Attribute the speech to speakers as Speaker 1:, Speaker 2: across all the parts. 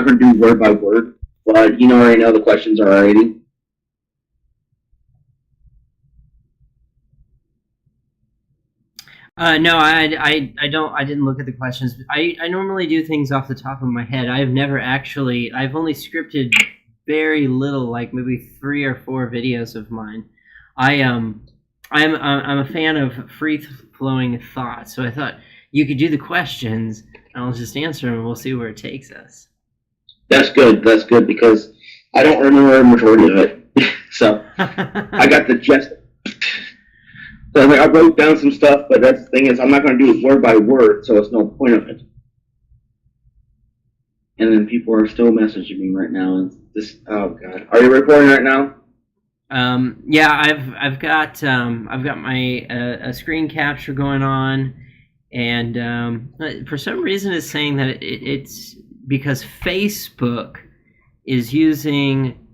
Speaker 1: going to do word by word, but you know already know the questions are already.
Speaker 2: No, I don't. I didn't look at the questions. I normally do things off the top of my head. I've never actually. I've only scripted very little, like maybe 3 or 4 videos of mine. I'm a fan of free flowing thought. So I thought you could do the questions, and I'll just answer them, and we'll see where it takes us.
Speaker 1: That's good. That's good because I don't remember a majority of it. So I got the gist. So I wrote down some stuff, but that's the thing is I'm not going to do it word by word, so it's no point of it. And then people are still messaging me right now, and this, oh god, are you recording right now?
Speaker 2: Yeah, I've got my a screen capture going on, and for some reason it's saying that it's because Facebook is using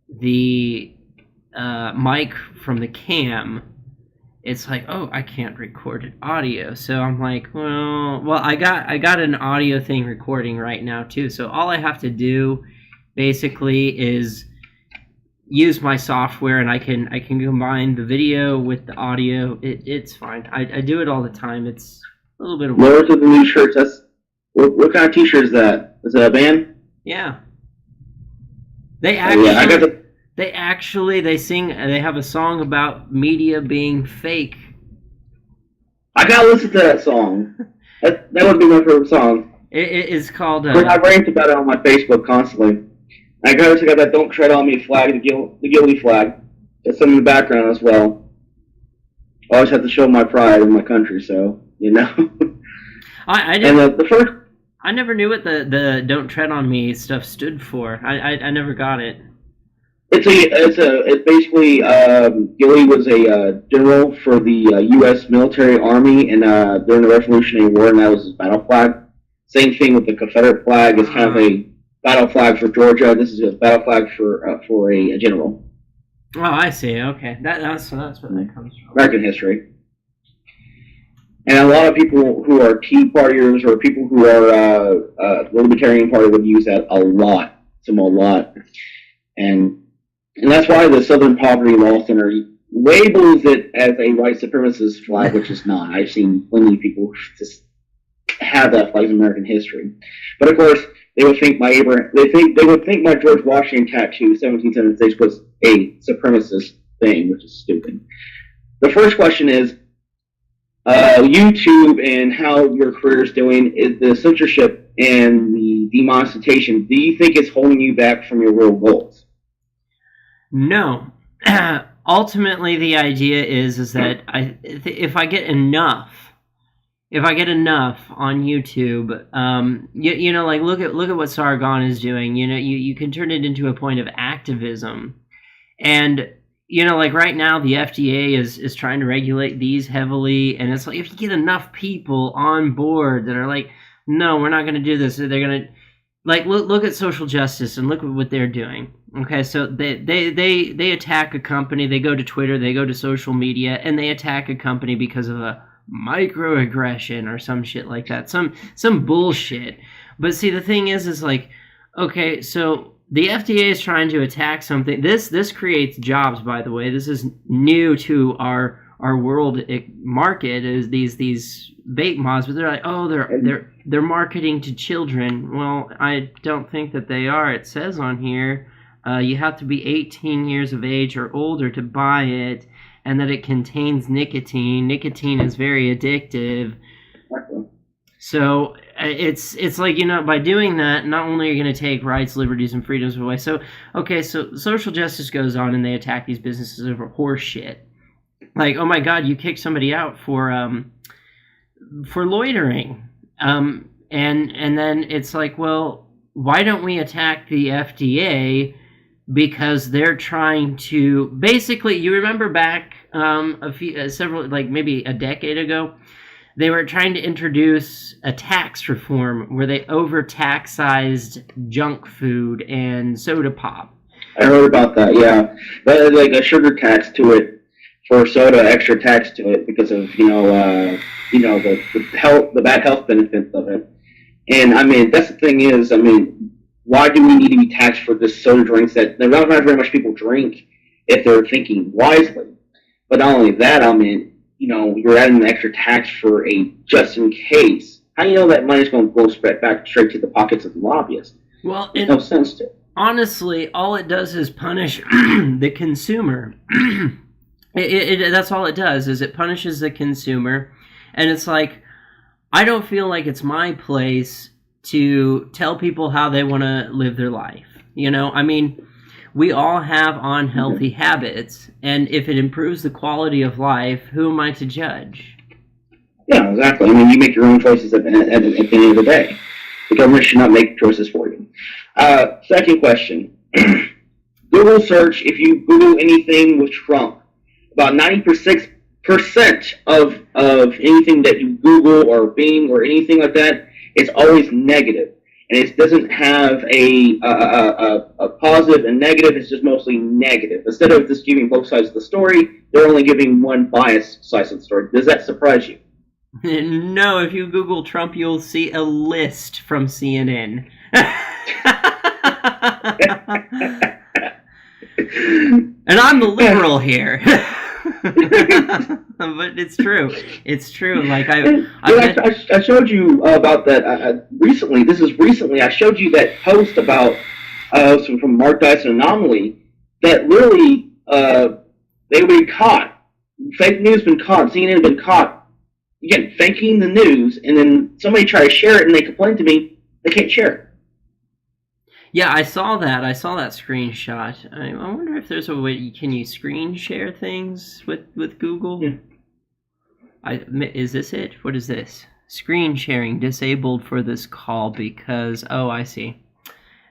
Speaker 2: the mic from the cam. It's like, oh, I can't record an audio. So I'm like, well, I got an audio thing recording right now too. So all I have to do basically is use my software, and I can work the video with the audio. It's fine. I do it all the time. It's a little bit of
Speaker 1: work. Those are the new shirts. That's what kind of t-shirt is that? Is that a band?
Speaker 2: Yeah. They actually.
Speaker 1: I got the.
Speaker 2: They sing, they have a song about media being fake.
Speaker 1: I gotta listen to that song. That would be my favorite song.
Speaker 2: It is called...
Speaker 1: I rant about it on my Facebook constantly. I also got that Don't Tread On Me flag, the guilty flag. It's in the background as well. I always have to show my pride in my country, so, you know.
Speaker 2: I never knew what the Don't Tread On Me stuff stood for. I never got it.
Speaker 1: It's basically Gilly was a general for the U.S. military army and during the Revolutionary War, and that was his battle flag. Same thing with the Confederate flag. It's kind of a battle flag for Georgia. This is a battle flag for a general.
Speaker 2: Oh, I see. Okay, that's where that comes from.
Speaker 1: American history. And a lot of people who are Tea Partiers or people who are the Libertarian Party would use that a lot. And that's why the Southern Poverty Law Center labels it as a white supremacist flag, which is not. I've seen plenty of people just have that flag in American history. But of course, they would think my George Washington tattoo, 1776, was a supremacist thing, which is stupid. The first question is YouTube and how your career is doing. Is the censorship and the demonetization, do you think it's holding you back from your real goals?
Speaker 2: No. Ultimately, the idea is that if I get enough on YouTube, you know, like look at what Sargon is doing. You know, you can turn it into a point of activism, and you know, like right now, the FDA is trying to regulate these heavily, and it's like if you get enough people on board that are like, no, we're not going to do this, they're going to. Like look at social justice and look at what they're doing. Okay, so they attack a company. They go to Twitter, they go to social media, and they attack a company because of a microaggression or some shit like that. Some bullshit. But see, the thing is like, okay, so the FDA is trying to attack something. This creates jobs, by the way. This is new to our world market. Is these vape mods, but they're like, oh, they're marketing to children. Well, I don't think that they are. It says on here you have to be 18 years of age or older to buy it, and that it contains nicotine. Nicotine is very addictive. So it's like, you know, by doing that, not only are you going to take rights, liberties, and freedoms away. So, okay, so social justice goes on, and they attack these businesses over horse shit. Like, oh my God, you kicked somebody out for loitering. And then it's like, well, why don't we attack the FDA? Because they're trying to basically, you remember back several, like maybe a decade ago, they were trying to introduce a tax reform where they overtaxized junk food and soda pop.
Speaker 1: I heard about that, yeah. But like a sugar tax to it for soda, extra tax to it because of the bad health benefits of it. And I mean, that's the thing is, I mean, why do we need to be taxed for this soda drinks that not very much people drink if they're thinking wisely? But not only that, I mean, you're adding an extra tax for a just in case. How do you know that money's going to go back straight to the pockets of the lobbyists?
Speaker 2: Well,
Speaker 1: There's no sense to it.
Speaker 2: Honestly, all it does is punish the consumer. That's all it does, is it punishes the consumer. And it's like, I don't feel like it's my place to tell people how they want to live their life. I mean, we all have unhealthy habits, and if it improves the quality of life, who am I to judge?
Speaker 1: Yeah, exactly. I mean, you make your own choices at the end of the day. The government should not make choices for you. Second question. Google search, if you Google anything with Trump, about 96% of anything that you Google or Bing or anything like that, it's always negative. And it doesn't have a positive and negative, it's just mostly negative. Instead of just giving both sides of the story, they're only giving one biased side of the story. Does that surprise you?
Speaker 2: No, if you Google Trump, you'll see a list from CNN. And I'm the liberal here. But it's true. It's true. Like
Speaker 1: I showed you about that recently. This is recently. I showed you that post about from Mark Dyson Anomaly that literally they were caught. Fake news been caught. CNN been caught. Again, faking the news, and then somebody tried to share it, and they complained to me they can't share it.
Speaker 2: Yeah, I saw that. I saw that screenshot. I wonder if there's a way. Can you screen share things with Google? Yeah. Is this it? What is this? Screen sharing disabled for this call because... Oh, I see.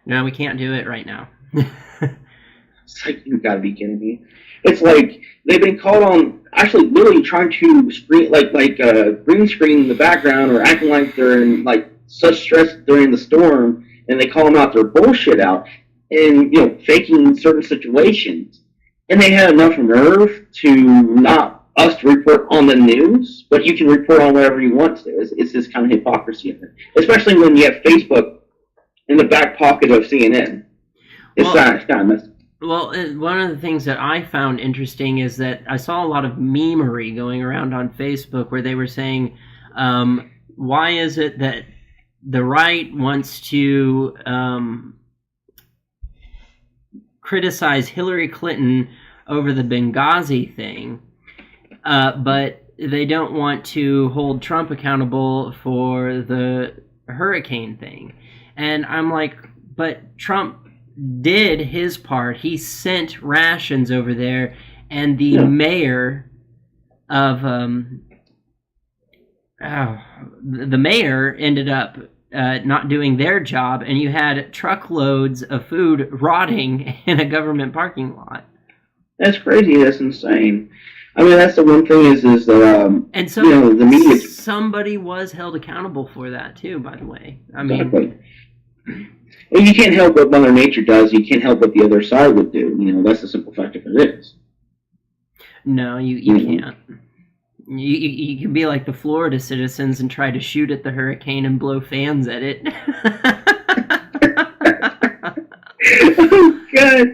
Speaker 2: No, we can't do it right now.
Speaker 1: It's like, you gotta be kidding me. It's like they've been called on actually literally trying to screen green screen the background or acting like they're in like such stress during the storm, and they call them out their bullshit out and faking certain situations, and they had enough nerve to not us to report on the news, but you can report on whatever you want to. It's this kind of hypocrisy in it, especially when you have Facebook in the back pocket of CNN. It's kind of messed up. Well,
Speaker 2: one of the things that I found interesting is that I saw a lot of memery going around on Facebook where they were saying, why is it that the right wants to criticize Hillary Clinton over the Benghazi thing, but they don't want to hold Trump accountable for the hurricane thing? And I'm like, but Trump did his part. He sent rations over there, and the mayor of the mayor ended up not doing their job, and you had truckloads of food rotting in a government parking lot.
Speaker 1: That's crazy. That's insane. I mean, that's the one thing is that
Speaker 2: and so
Speaker 1: the media.
Speaker 2: Somebody was held accountable for that too. By the way, I mean.
Speaker 1: Exactly. And you can't help what Mother Nature does. You can't help what the other side would do. That's the simple fact of it is.
Speaker 2: No, you can't. You can be like the Florida citizens and try to shoot at the hurricane and blow fans at it.
Speaker 1: Oh, God.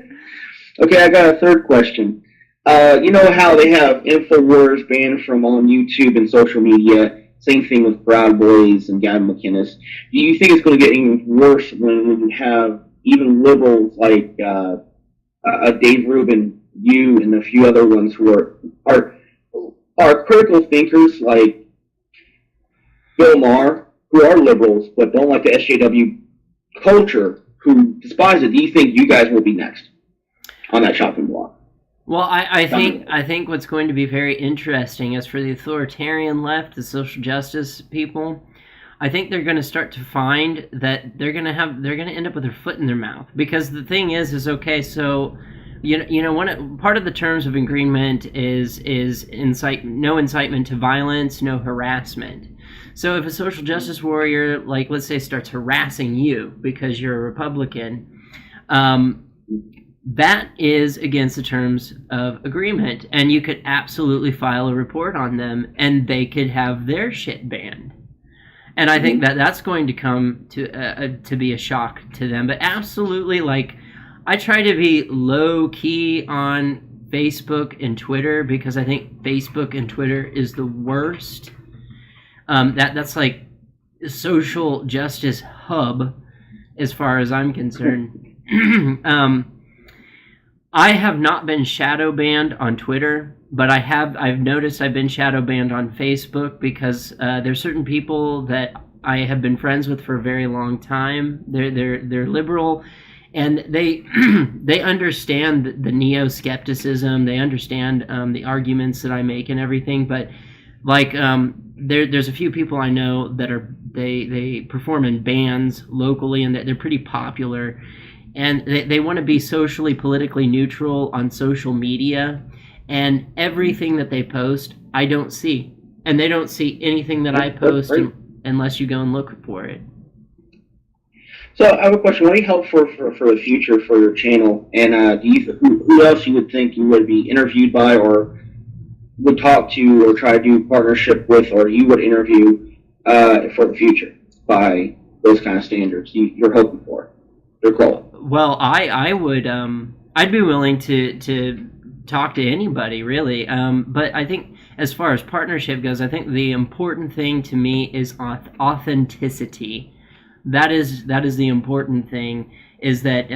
Speaker 1: Okay, I got a third question. You know how they have InfoWars banned from on YouTube and social media? Same thing with Proud Boys and Gavin McInnes. Do you think it's going to get even worse when you have even liberals like Dave Rubin, you, and a few other ones who are critical thinkers like Bill Maher, who are liberals but don't like the SJW culture, who despise it? Do you think you guys will be next on that chopping block?
Speaker 2: Well, I think what's going to be very interesting is for the authoritarian left, the social justice people. I think they're going to start to find that they're going to end up with their foot in their mouth, because the thing is okay. So, part of the terms of agreement is no incitement to violence, no harassment. So if a social justice warrior, like let's say, starts harassing you because you're a Republican, that is against the terms of agreement, and you could absolutely file a report on them, and they could have their shit banned. and I think that that's going to come to be a shock to them. But absolutely, like, I try to be low key on Facebook and Twitter because I think Facebook and Twitter is the worst. That's like a social justice hub as far as I'm concerned. I have not been shadow banned on Twitter, but I've noticed I've been shadow banned on Facebook because there's certain people that I have been friends with for a very long time. They're liberal, and they they understand the neo-skepticism. They understand the arguments that I make and everything. But like there's a few people I know that they perform in bands locally, and they're pretty popular. And they want to be socially, politically neutral on social media. And everything that they post, I don't see. And they don't see anything that I post unless you go and look for it.
Speaker 1: So I have a question. What do you hope for the future for your channel? And who else you would think you would be interviewed by or would talk to or try to do partnership with or you would interview for the future by those kind of standards you're hoping for? Your goal.
Speaker 2: Well, I would I'd be willing to talk to anybody really, but I think as far as partnership goes, I think the important thing to me is authenticity. That is the important thing. Is that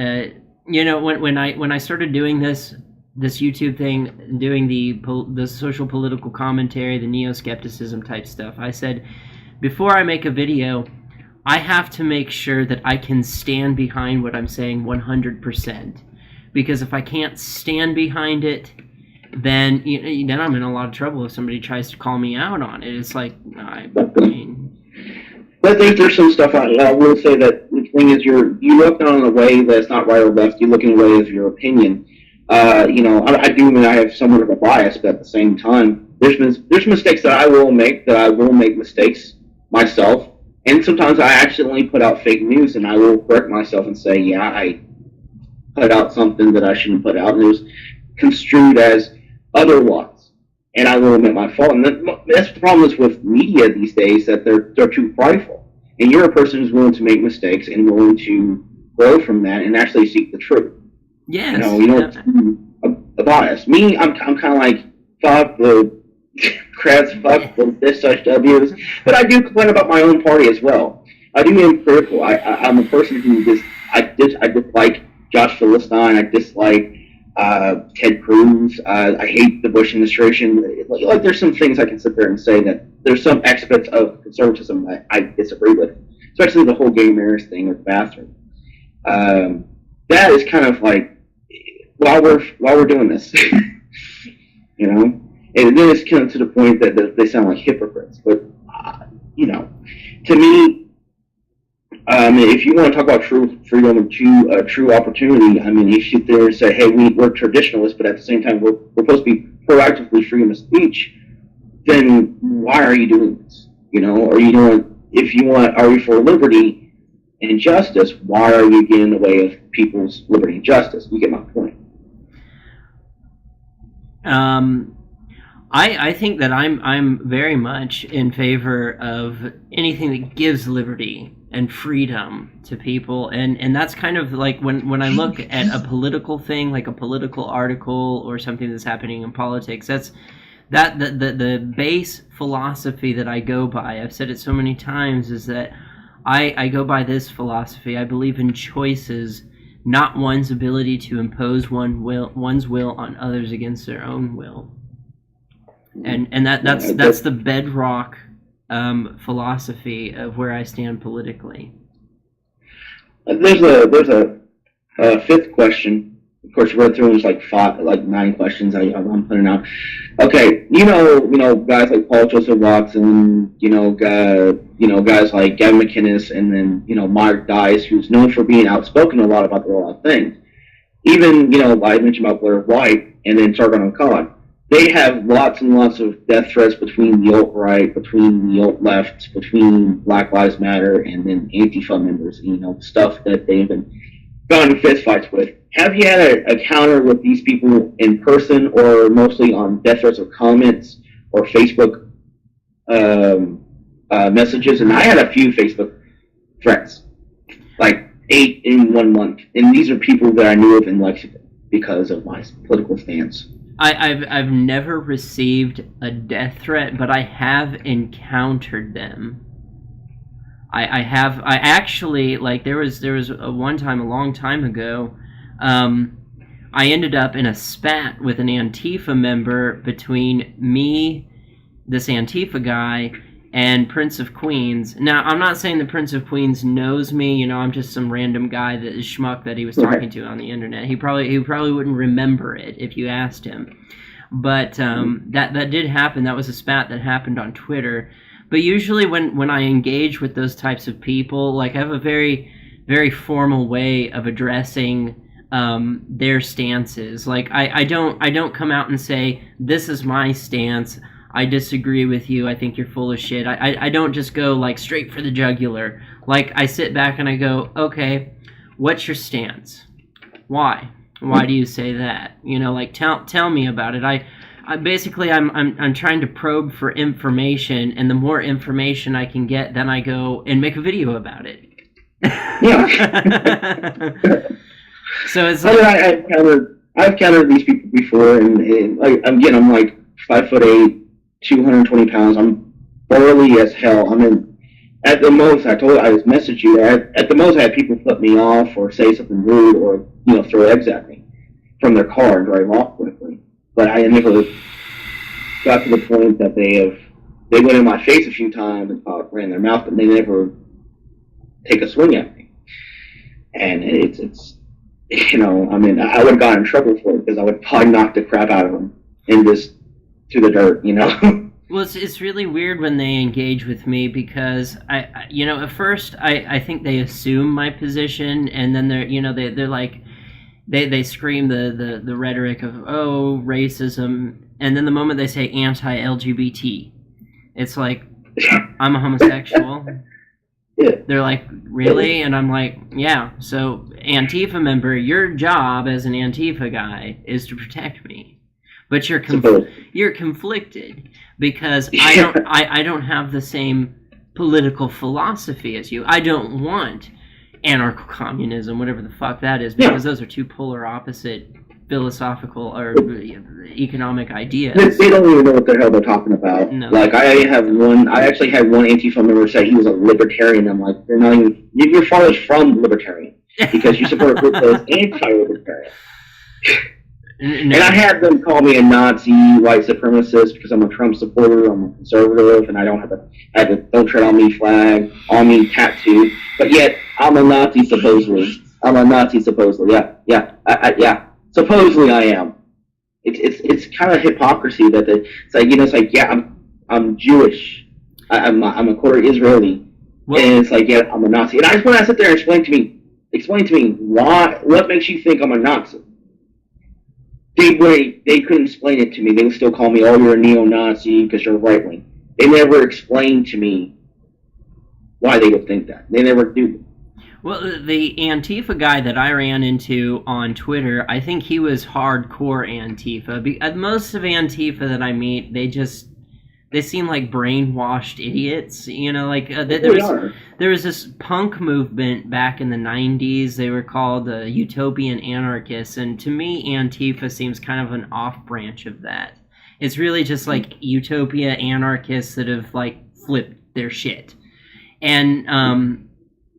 Speaker 2: when I started doing this YouTube thing, doing the social political commentary, the neo-skepticism type stuff, I said before I make a video, I have to make sure that I can stand behind what I'm saying 100%. Because if I can't stand behind it, then I'm in a lot of trouble if somebody tries to call me out on it. It's like, I mean...
Speaker 1: But there's some stuff I will say that the thing is you look on in a way that's not right or left. You look in a way of your opinion. I have somewhat of a bias, but at the same time, there's mistakes that I will make mistakes myself. And sometimes I accidentally put out fake news, and I will correct myself and say, yeah, I put out something that I shouldn't put out, and it was construed as otherwise. And I will admit my fault. And that's the problem is with media these days, that they're too prideful. And you're a person who's willing to make mistakes and willing to grow from that and actually seek the truth.
Speaker 2: Yes.
Speaker 1: A bias. Me, I'm kind of like, fuck the crabs, fuck this such W's, but I do complain about my own party as well. I do am critical. I'm a person who I dislike Josh Philistine. I dislike Ted Cruz. I hate the Bush administration. Like there's some things I can sit there and say that there's some aspects of conservatism that I disagree with, especially the whole gay marriage thing with the bathroom. That is kind of like while we're doing this, And then it's kind of to the point that they sound like hypocrites. But, to me, if you want to talk about true freedom and true opportunity, you sit there and say, hey, we're traditionalists, but at the same time, we're supposed to be proactively freedom of speech, then why are you doing this? Are you for liberty and justice? Why are you getting in the way of people's liberty and justice? You get my point.
Speaker 2: I think that I'm very much in favor of anything that gives liberty and freedom to people, and that's kind of like when I look at a political thing, like a political article or something that's happening in politics. That's the base philosophy that I go by. I've said it so many times is that I go by this philosophy. I believe in choices, not one's ability to impose one's will on others against their own will. And that's the bedrock philosophy of where I stand politically.
Speaker 1: There's a fifth question. Of course, you read through like 9 questions I'm putting out. Okay, guys like Paul Joseph Watson, guys like Gavin McInnes, and then Mark Dice, who's known for being outspoken a lot about a lot of things. Even I mentioned about Blair White, and then Sargon Khan. They have lots and lots of death threats between the alt-right, between the alt-left, between Black Lives Matter, and then Antifa members, stuff that they've been gone in fistfights with. Have you had a counter with these people in person or mostly on death threats or comments or Facebook messages, and I had a few Facebook friends, like 8 in 1 month, and these are people that I knew of in Lexington because of my political stance.
Speaker 2: I've never received a death threat, but I have encountered them. I actually, like, there was a one time a long time ago, I ended up in a spat with an Antifa member between me, this Antifa guy, and Prince of Queens. Now, I'm not saying the Prince of Queens knows me. You know, I'm just some random guy that is schmuck that he was talking to on the internet. He probably wouldn't remember it if you asked him. But that did happen. That was a spat that happened on Twitter. But usually when I engage with those types of people, like, I have a very, very formal way of addressing their stances. Like, I don't come out and say, this is my stance, I disagree with you, I think you're full of shit. I don't just go, like, straight for the jugular. Like, I sit back and I go, okay, what's your stance? Why do you say that? You know, like, tell me about it. I basically, I'm trying to probe for information, and the more information I can get, then I go and make a video about it.
Speaker 1: Yeah.
Speaker 2: So it's like,
Speaker 1: I've countered these people before, and like, I'm like 5'8", 220 pounds. I'm burly as hell. I mean, at the most, I messaged you. At the most, I had people flip me off or say something rude or, you know, throw eggs at me from their car and drive off quickly. But I never got to the point that they went in my face a few times and ran their mouth, but they never take a swing at me. And it's you know, I mean, I would have gotten in trouble for it because I would probably knock the crap out of them and just to the dirt, you know.
Speaker 2: Well, it's really weird when they engage with me because I you know, at first I think they assume my position, and then they're like they scream the rhetoric of, oh, racism, and then the moment they say anti-LGBT, it's like, I'm a homosexual.
Speaker 1: Yeah.
Speaker 2: They're like, really? And I'm like, yeah. So, Antifa member, your job as an Antifa guy is to protect me, but you're conflicted because I don't have the same political philosophy as you. I don't want anarcho-communism, whatever the fuck that is, because those are two polar opposite philosophical or economic ideas.
Speaker 1: They don't even know what the hell they're talking about.
Speaker 2: No.
Speaker 1: Like, I actually had one Antifa member say he was a libertarian. I'm like, you're far from libertarian because you support a group that is anti-libertarian.
Speaker 2: No.
Speaker 1: And I had them call me a Nazi, white supremacist because I'm a Trump supporter, I'm a conservative, and I don't have a "Don't Tread on Me" flag on me tattoo. But yet, I'm a Nazi supposedly. Yeah. Supposedly I am. It's kind of hypocrisy that it's like, you know, it's like, yeah, I'm Jewish. I'm a quarter Israeli. Well, and it's like, yeah, I'm a Nazi. And I just want to sit there and explain to me what makes you think I'm a Nazi? They couldn't explain it to me. They would still call me, oh, you're a neo-Nazi because you're right wing. They never explained to me why they would think that. They never do.
Speaker 2: Well, the Antifa guy that I ran into on Twitter, I think he was hardcore Antifa. Most of Antifa that I meet, they seem like brainwashed idiots. You know, like there was this punk movement back in the 90s. They were called Utopian Anarchists, and to me, Antifa seems kind of an off-branch of that. It's really just like Utopia anarchists that have, like, flipped their shit. And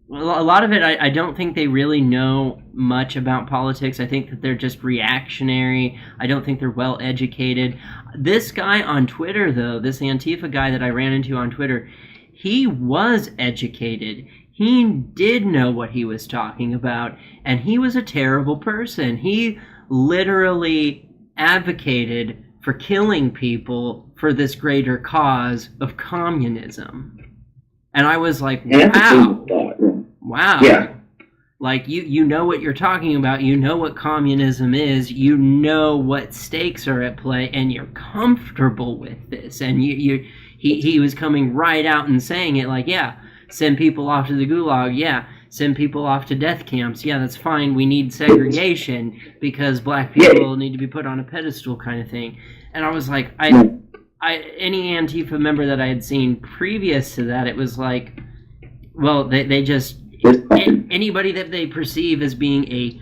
Speaker 2: well, a lot of it, I don't think they really know much about politics. I think that they're just reactionary. I don't think they're well educated. This guy on Twitter, though, this Antifa guy that I ran into on Twitter, he was educated. He did know what he was talking about, and he was a terrible person. He literally advocated for killing people for this greater cause of communism. And I was like, wow. Wow.
Speaker 1: Yeah.
Speaker 2: Like, you know what you're talking about. You know what communism is. You know what stakes are at play, and you're comfortable with this. And he was coming right out and saying it, like, yeah, send people off to the gulag. Yeah, send people off to death camps. Yeah, that's fine. We need segregation because black people need to be put on a pedestal, kind of thing. And I was like, I any Antifa member that I had seen previous to that, it was like, well, they just anybody that they perceive as being a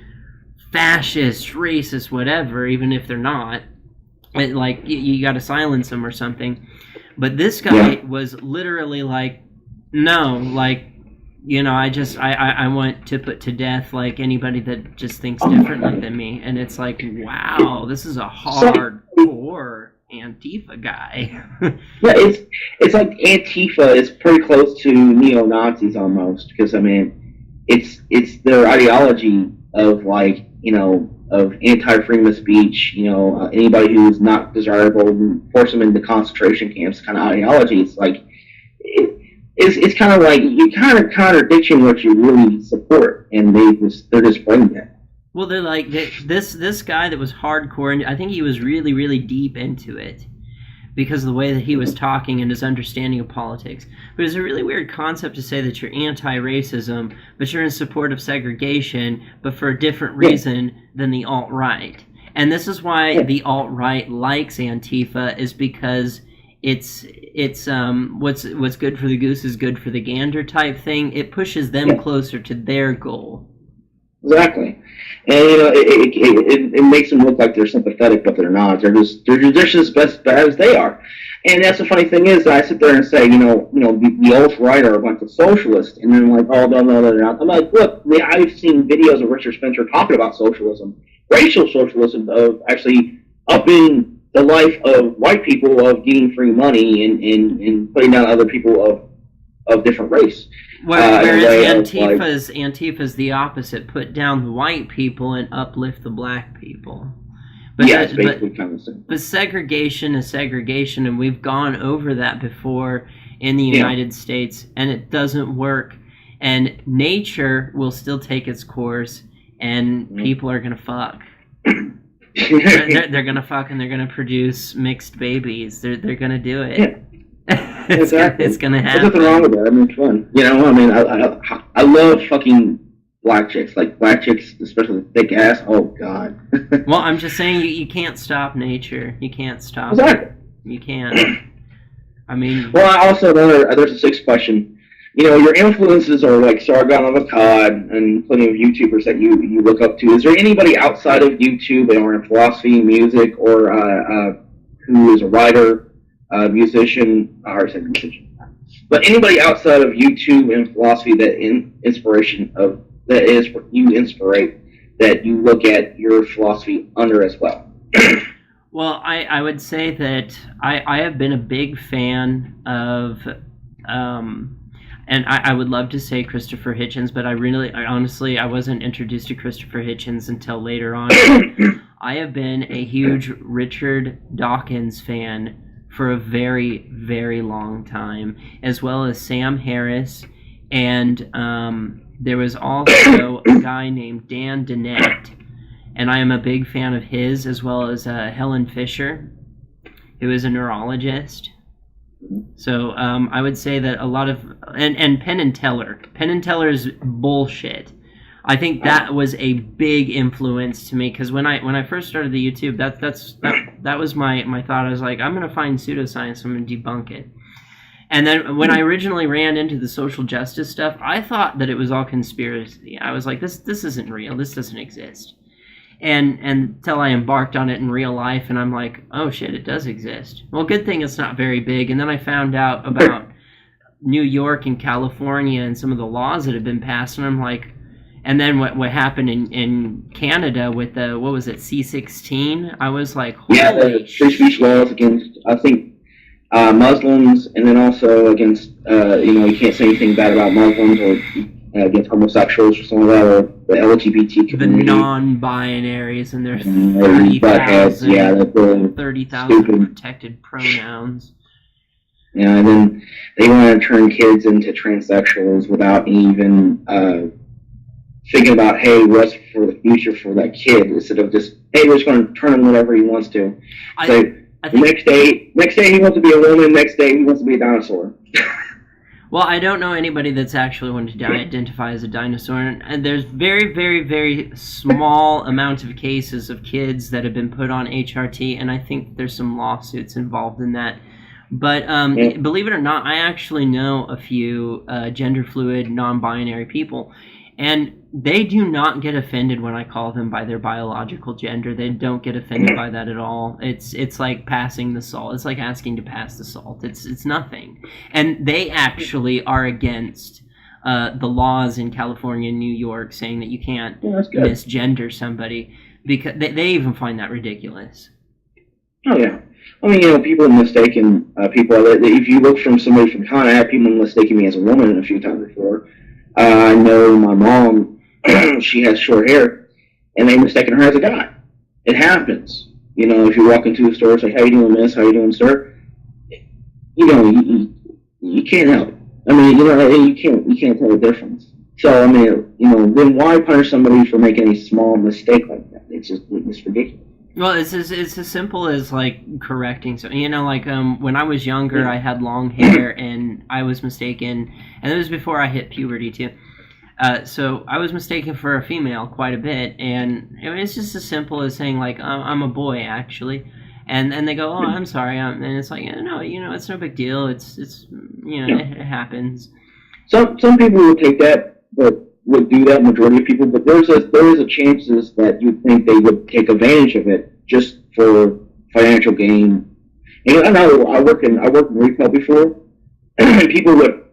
Speaker 2: fascist, racist, whatever, even if they're not, like you got to silence them or something. But this guy was literally like, no, like, you know, I want to put to death like anybody that just thinks differently than me. And it's like, wow, this is a hardcore Antifa guy.
Speaker 1: Yeah, it's like Antifa is pretty close to neo-Nazis almost, because I mean, it's their ideology of like, you know, of anti-freedom of speech, you know, anybody who's not desirable, force them into concentration camps kind of ideology. It's like, it's kind of like, you kind of contradiction what you really support, and they're just bringing it.
Speaker 2: Well, they're like, this guy that was hardcore, and I think he was really, really deep into it because of the way that he was talking and his understanding of politics. But it's a really weird concept to say that you're anti-racism, but you're in support of segregation, but for a different reason than the alt-right. And this is why the alt-right likes Antifa, is because it's what's good for the goose is good for the gander type thing. It pushes them closer to their goal.
Speaker 1: Exactly. And you know, it makes them look like they're sympathetic, but they're not. They're just as bad as they are. And that's the funny thing is, I sit there and say, the alt-right are a bunch of socialists, and then I'm like, oh, no, they're not. I'm like, look, I've seen videos of Richard Spencer talking about socialism, racial socialism, of actually upping the life of white people, of getting free money and putting down other people of different race.
Speaker 2: Whereas Antifa's the opposite. Put down the white people and uplift the black people. But
Speaker 1: it's basically kind of the same.
Speaker 2: But segregation is segregation, and we've gone over that before in the United States, and it doesn't work. And nature will still take its course, and people are going to fuck. they're going to fuck, and they're going to produce mixed babies. They're going to do it. Yeah. It's gonna happen.
Speaker 1: There's nothing wrong with that. I mean, it's fun. You know, I mean, I love fucking black chicks. Like, black chicks, especially with thick ass. Oh, God.
Speaker 2: Well, I'm just saying, you can't stop nature. You can't stop it. You can't. I mean...
Speaker 1: Well, I also, there's a sixth question. You know, your influences are like Sargon of Akkad and plenty of YouTubers that you look up to. Is there anybody outside of YouTube or in philosophy, music, or who is a writer, musician, or I said musician, but anybody outside of YouTube and philosophy that you inspirate, that you look at your philosophy under as well?
Speaker 2: Well, I would say that I have been a big fan of, and I would love to say Christopher Hitchens, but I honestly wasn't introduced to Christopher Hitchens until later on. I have been a huge Richard Dawkins fan for a very, very long time, as well as Sam Harris, and there was also a guy named Dan Dennett, and I am a big fan of his, as well as Helen Fisher, who is a neurologist. So I would say that a lot of... And Penn and Teller. Penn and Teller's bullshit. I think that was a big influence to me, because when I first started the YouTube, that was my thought. I was like, I'm going to find pseudoscience, I'm going to debunk it. And then when I originally ran into the social justice stuff, I thought that it was all conspiracy. I was like, this isn't real, this doesn't exist. And until I embarked on it in real life, and I'm like, oh shit, it does exist. Well, good thing it's not very big. And then I found out about New York and California and some of the laws that have been passed, and I'm like... And then what happened in Canada with the, what was it, C-16? I was like, holy
Speaker 1: the free speech laws against, I think, Muslims, and then also against, you can't say anything bad about Muslims or against homosexuals or something like that, or the LGBT community.
Speaker 2: The non-binaries and their 30,000 protected pronouns.
Speaker 1: Yeah, and then they want to turn kids into transsexuals without even... thinking about, hey, what's for the future for that kid, instead of just, hey, we're just going to turn him whatever he wants to. Next day he wants to be a woman, next day he wants to be a dinosaur.
Speaker 2: Well, I don't know anybody that's actually wanted to identify as a dinosaur, and there's very, very, very small amounts of cases of kids that have been put on HRT, and I think there's some lawsuits involved in that. But
Speaker 1: Yeah.
Speaker 2: believe it or not, I actually know a few gender fluid, non-binary people, and they do not get offended when I call them by their biological gender. They don't get offended by that at all. It's like passing the salt. It's like asking to pass the salt. It's nothing. And they actually are against the laws in California and New York saying that you can't misgender somebody, because they even find that ridiculous.
Speaker 1: Oh yeah. I mean, people mistaken people. If you look from somebody from China, I have people mistaking me as a woman a few times before. I know my mom, she has short hair, and they mistaken her as a guy. It happens. If you walk into a store, say, "How you doing, miss? How you doing, sir?" You can't help it. I mean, you can't tell the difference. So, I mean, then why punish somebody for making a small mistake like that? It's ridiculous.
Speaker 2: Well, it's as simple as like correcting. So like when I was younger, I had long hair and I was mistaken, and it was before I hit puberty too. So I was mistaken for a female quite a bit, and it's just as simple as saying like I'm a boy actually, and they go, oh, I'm sorry, and it's like no, it's no big deal. It's it happens.
Speaker 1: Some people would take that, but would do that. Majority of people, but there is a chances that you think they would take advantage of it just for financial gain. And I know I worked in retail before, and people would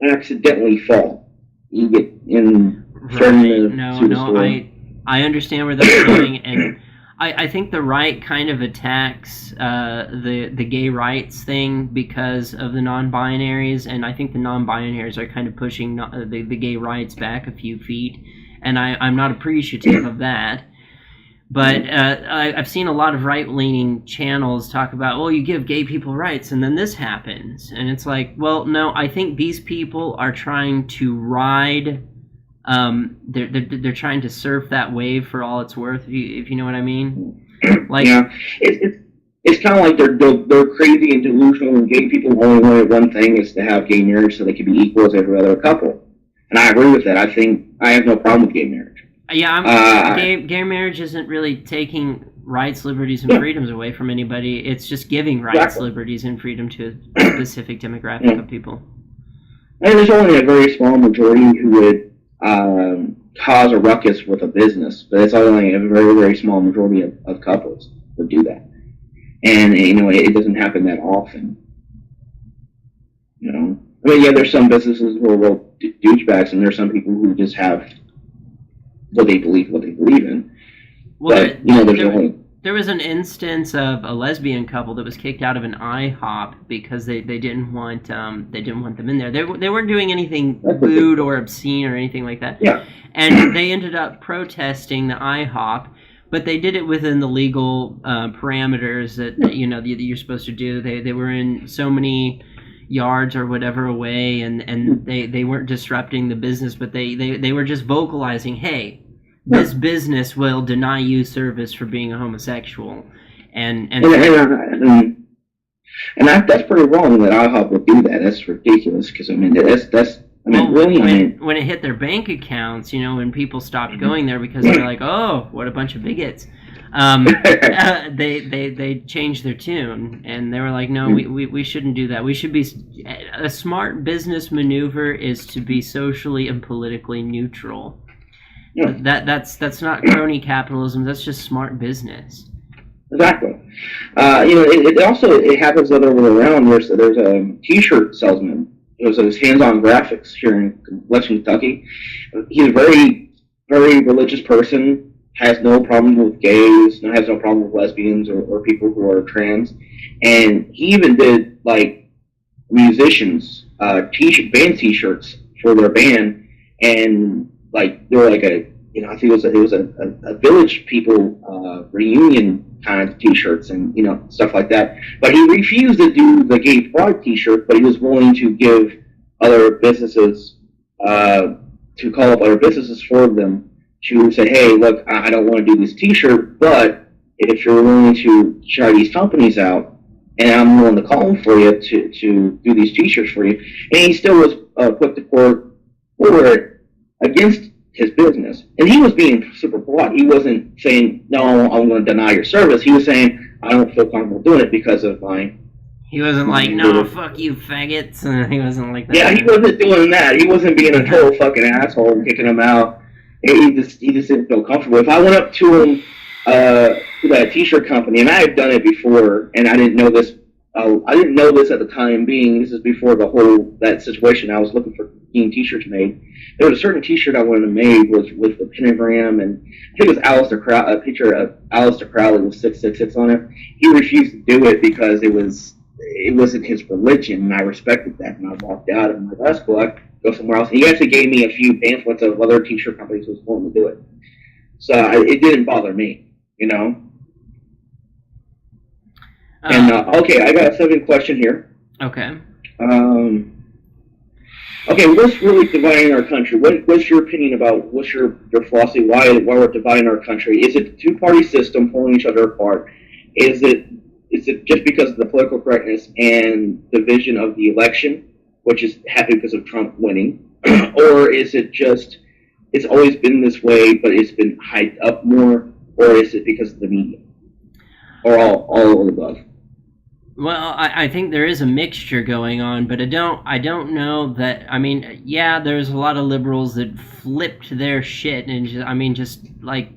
Speaker 1: accidentally fall. You get in front of the
Speaker 2: I understand where that's going, and I think the right kind of attacks the gay rights thing because of the non-binaries, and I think the non-binaries are kind of pushing the gay rights back a few feet, and I'm not appreciative of that. But I've seen a lot of right-leaning channels talk about, well, you give gay people rights, and then this happens. And it's like, well, no, I think these people are trying to ride... they're trying to surf that wave for all it's worth, if you know what I mean. Like,
Speaker 1: yeah, it's kind of like they're crazy and delusional, and gay people only want one thing is to have gay marriage so they can be equal as every other couple. And I agree with that. I think I have no problem with gay marriage.
Speaker 2: Yeah, gay marriage isn't really taking rights, liberties, and freedoms away from anybody. It's just giving rights, liberties, and freedom to a specific demographic of people.
Speaker 1: And there's only a very small majority who would cause a ruckus with a business, but it's only a very, very small majority of couples that do that. And, it doesn't happen that often. I mean, yeah, there's some businesses who are real douchebags, and there's some people who just have what they believe in.
Speaker 2: Well,
Speaker 1: but,
Speaker 2: there was an instance of a lesbian couple that was kicked out of an IHOP because they didn't want them in there. They weren't doing anything lewd or obscene or anything like that.
Speaker 1: Yeah.
Speaker 2: And they ended up protesting the IHOP, but they did it within the legal parameters that you're supposed to do. They were in so many yards or whatever away, and they weren't disrupting the business, but they were just vocalizing, hey, this business will deny you service for being a homosexual, and
Speaker 1: that's pretty wrong that IHOP would do that. That's ridiculous, because when
Speaker 2: it hit their bank accounts, when people stopped going there because they're like, oh, what a bunch of bigots. They changed their tune, and they were like, no, we shouldn't do that. We should be a smart business maneuver is to be socially and politically neutral. Yeah. That's not crony capitalism. That's just smart business.
Speaker 1: Exactly. It happens the other way around. There's a T-shirt salesman. There's hands-on graphics here in Western Kentucky. He's a very, very religious person. Has no problem with gays. Has no problem with lesbians or people who are trans. And he even did like musicians band T-shirts for their band, and like they were like I think it was a village people reunion kind of T-shirts and stuff like that. But he refused to do the gay pride T-shirt, but he was willing to give other businesses to call up other businesses for them to say, hey, look, I don't want to do this T-shirt, but if you're willing to try these companies out, and I'm willing to call them for you to do these T-shirts for you, and he still was put to court for it against his business. And he was being super polite. He wasn't saying, no, I'm going to deny your service. He was saying, I don't feel comfortable doing it because of my
Speaker 2: He wasn't like, no, fuck you, faggots. He wasn't like that.
Speaker 1: Yeah, he wasn't doing that. He wasn't being a total fucking asshole and kicking him out. He just didn't feel comfortable. If I went up to him, to that t-shirt company, and I had done it before, and I didn't know this. I didn't know this at the time being. This is before that situation. I was looking for getting t-shirts made. There was a certain t-shirt I wanted to make was with the pentagram, and I think it was a picture of Aleister Crowley with 666 on it. He refused to do it because it wasn't his religion, and I respected that, and I walked out, and I'm like, that's cool, I can go somewhere else. And he actually gave me a few pamphlets of other t-shirt companies who was willing to do it. So it didn't bother me, you know? And, okay, I got a second question here.
Speaker 2: Okay.
Speaker 1: Okay, what's really dividing our country? What's your opinion about, what's your philosophy, why we're dividing our country? Is it the two-party system pulling each other apart? Is it just because of the political correctness and division of the election, which is happening because of Trump winning? Or is it just, it's always been this way, but it's been hyped up more? Or is it because of the media? Or all of the above?
Speaker 2: Well, I think there is a mixture going on, but I don't know that. I mean, yeah, there's a lot of liberals that flipped their shit and just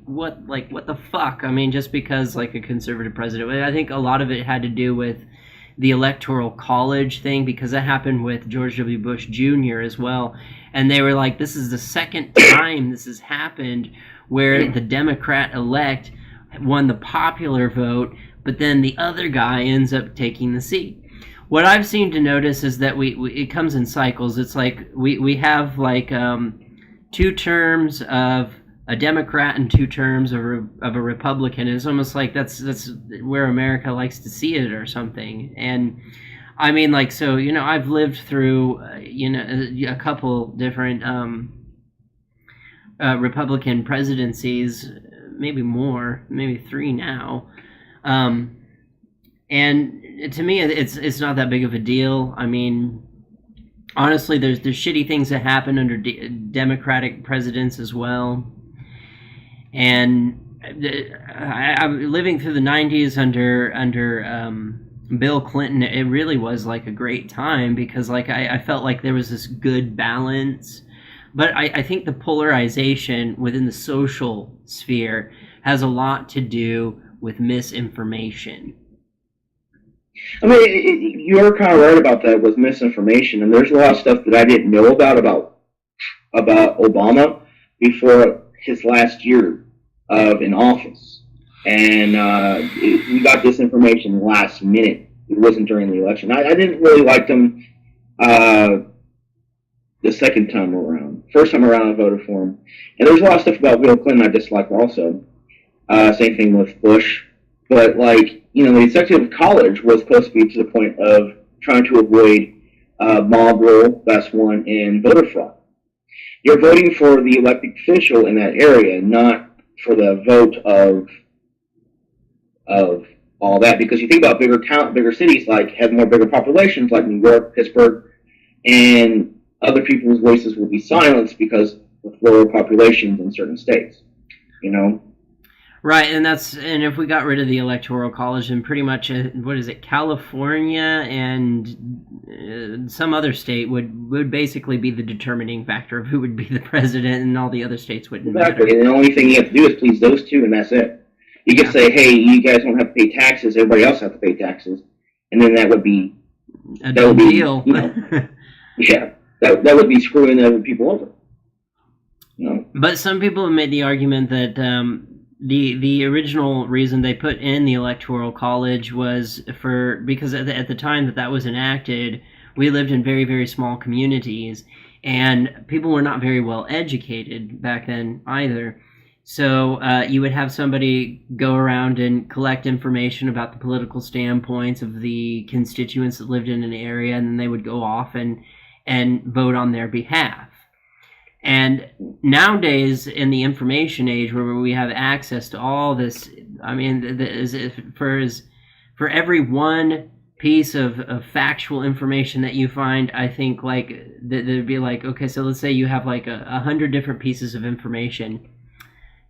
Speaker 2: what the fuck? I mean, just because like a conservative president. I think a lot of it had to do with the Electoral College thing, because that happened with George W. Bush Jr. as well, and they were like, this is the second time this has happened where the Democrat-elect won the popular vote, but then the other guy ends up taking the seat. What I've seemed to notice is that it comes in cycles. It's like we have like 2 terms of a Democrat and 2 terms of a Republican. It's almost like that's where America likes to see it or something. And I mean, like, so, you know, I've lived through a couple different Republican presidencies, maybe more, maybe 3 now. And to me, it's not that big of a deal. I mean, honestly, there's shitty things that happen under Democratic presidents as well. And I'm living through the 90s under Bill Clinton. It really was like a great time because like I felt like there was this good balance. But I think the polarization within the social sphere has a lot to do with misinformation.
Speaker 1: I mean, you're kind of right about that with misinformation, and there's a lot of stuff that I didn't know about Obama before his last year in office, and we got this information last minute. It wasn't during the election. I didn't really like him the second time around. First time around, I voted for him, and there's a lot of stuff about Bill Clinton I disliked also. Same thing with Bush. But, like, you know, the executive college was supposed to be to the point of trying to avoid mob rule, that's one, and voter fraud. You're voting for the elected official in that area, not for the vote of all that. Because you think about bigger cities, like, have more bigger populations, like New York, Pittsburgh, and other people's voices will be silenced because of lower populations in certain states, you know?
Speaker 2: Right, and if we got rid of the Electoral College, then pretty much, California and some other state would basically be the determining factor of who would be the president, and all the other states wouldn't matter.
Speaker 1: Exactly, and the only thing you have to do is please those 2, and that's it. You could say, hey, you guys don't have to pay taxes, everybody else has to pay taxes, and then that would be
Speaker 2: a done deal.
Speaker 1: You know, yeah, that would be screwing other people over. You know? But
Speaker 2: some people have made the argument that the original reason they put in the Electoral College was because at the time that was enacted, we lived in very, very small communities, and people were not very well educated back then either. So you would have somebody go around and collect information about the political standpoints of the constituents that lived in an area, and then they would go off and vote on their behalf. And nowadays, in the information age, where we have access to all this, I mean, for every one piece of factual information that you find, I think like there'd be like, okay, so let's say you have like 100 different pieces of information.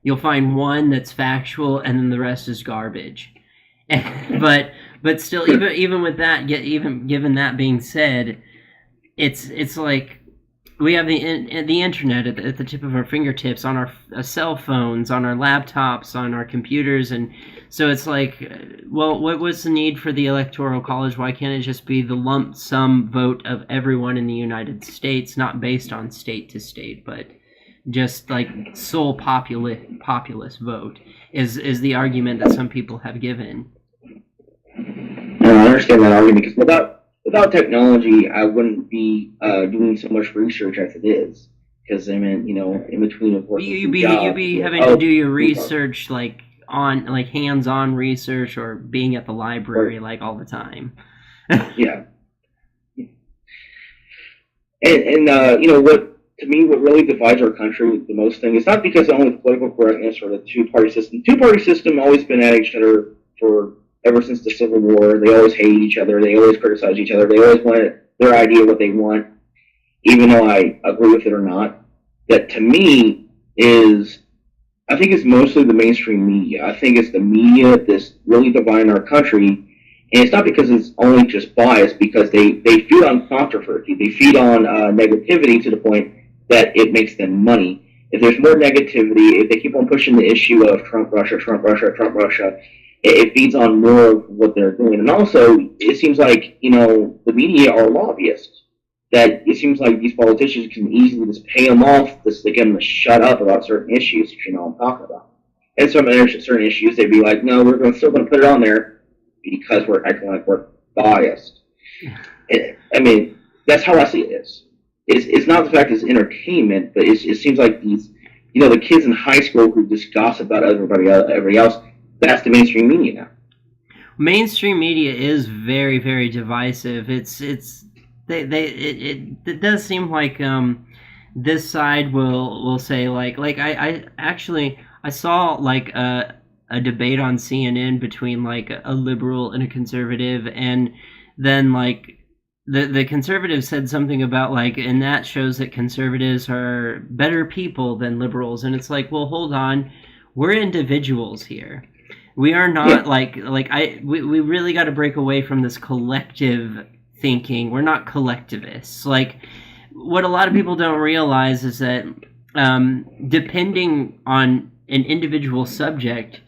Speaker 2: You'll find one that's factual, and then the rest is garbage. But But still, even with that, even given that being said, it's like we have the internet at the tip of our fingertips, on our cell phones, on our laptops, on our computers, and so it's like, well, what was the need for the Electoral College? Why can't it just be the lump sum vote of everyone in the United States, not based on state to state, but just like sole populist vote is the argument that some people have given.
Speaker 1: I understand that argument, because without technology, I wouldn't be doing so much research as it is. Because I mean, in between of working,
Speaker 2: you'd be having to do your research like hands-on research, or being at the library like all the time.
Speaker 1: Yeah. And what, to me, what really divides our country the most thing is not because only political correctness or the two-party system. Two-party system always been at each other for ever since the Civil War. They always hate each other. They always criticize each other. They always want their idea of what they want, even though I agree with it or not. That, to me, I think it's mostly the mainstream media. I think it's the media that's really dividing our country. And it's not because it's only just bias, because they feed on controversy. They feed on negativity to the point that it makes them money. If there's more negativity, if they keep on pushing the issue of Trump, Russia, Trump, Russia, Trump, Russia, it feeds on more of what they're doing. And also, it seems like, the media are lobbyists. That it seems like these politicians can easily just pay them off, just to get them to shut up about certain issues, if you know what I'm talking about. And certain issues, they'd be like, no, we're still going to put it on there because we're acting like we're biased. I mean, that's how I see it is. It's not the fact it's entertainment, but it seems like these, the kids in high school who just gossip about everybody else, that's the mainstream media now.
Speaker 2: Mainstream media is very, very divisive. It does seem like this side will say I saw like a debate on CNN between like a liberal and a conservative, and then like the conservative said something about like, and that shows that conservatives are better people than liberals, and it's like, well, hold on, we're individuals here. We are not we really got to break away from this collective thinking. We're not collectivists. Like, what a lot of people don't realize is that depending on an individual subject,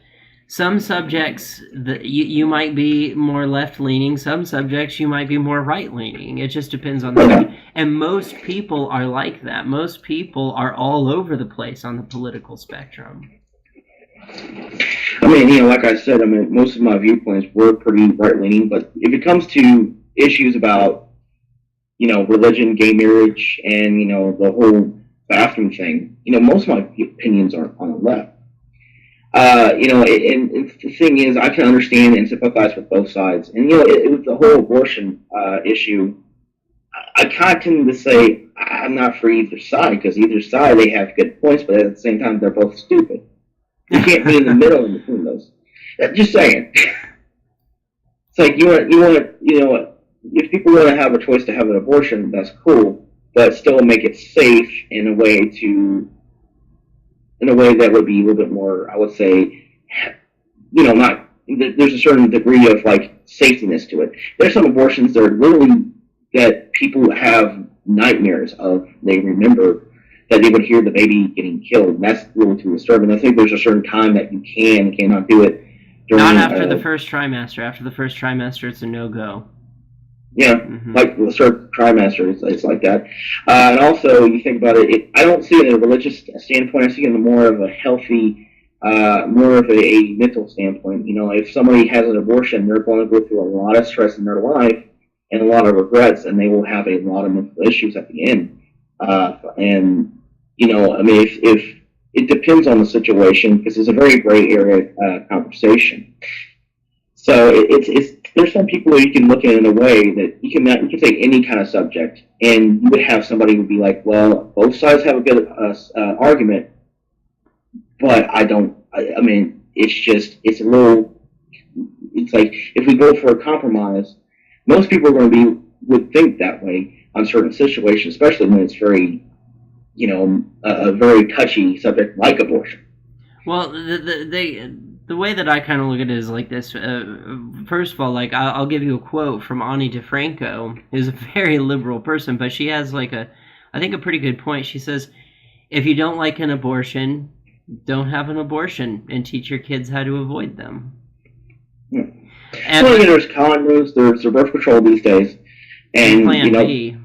Speaker 2: some subjects that you might be more left-leaning, some subjects you might be more right-leaning. It just depends on that. And most people are like that. Most people are all over the place on the political spectrum.
Speaker 1: I mean, like I said, most of my viewpoints were pretty right-leaning, but if it comes to issues about, religion, gay marriage, and, the whole bathroom thing, most of my opinions are on the left. And the thing is, I can understand and sympathize with both sides. And, with the whole abortion issue, I kind of tend to say I'm not for either side, because either side, they have good points, but at the same time, they're both stupid. You can't be in the middle in between those. Just saying. It's like, you want, if people want to have a choice to have an abortion, that's cool, but still make it safe in a way that would be a little bit more, I would say, not, there's a certain degree of like safetiness to it. There's some abortions that are literally, that people have nightmares of. They remember that they would hear the baby getting killed, and that's really too disturbing. I think there's a certain time that you cannot do it.
Speaker 2: Not after the first trimester. After the first trimester, it's a no-go.
Speaker 1: Yeah, like the third trimester, it's like that. And also, you think about it, I don't see it in a religious standpoint. I see it in more of a healthy, more of a mental standpoint. If somebody has an abortion, they're going to go through a lot of stress in their life and a lot of regrets, and they will have a lot of mental issues at the end. If it depends on the situation, because it's a very gray area conversation. So there's some people that you can look at in a way that you can take any kind of subject, and you would have somebody who would be like, well, both sides have a good argument, but it's like, if we go for a compromise, most people would think that way on certain situations, especially when it's very, a very touchy subject like abortion.
Speaker 2: Well, the way that I kind of look at it is like this. First of all, like I'll give you a quote from Ani DeFranco, who's a very liberal person, but she has like I think a pretty good point. She says, if you don't like an abortion, don't have an abortion and teach your kids how to avoid them.
Speaker 1: And there's condoms, there's birth control these days, and
Speaker 2: Plan B.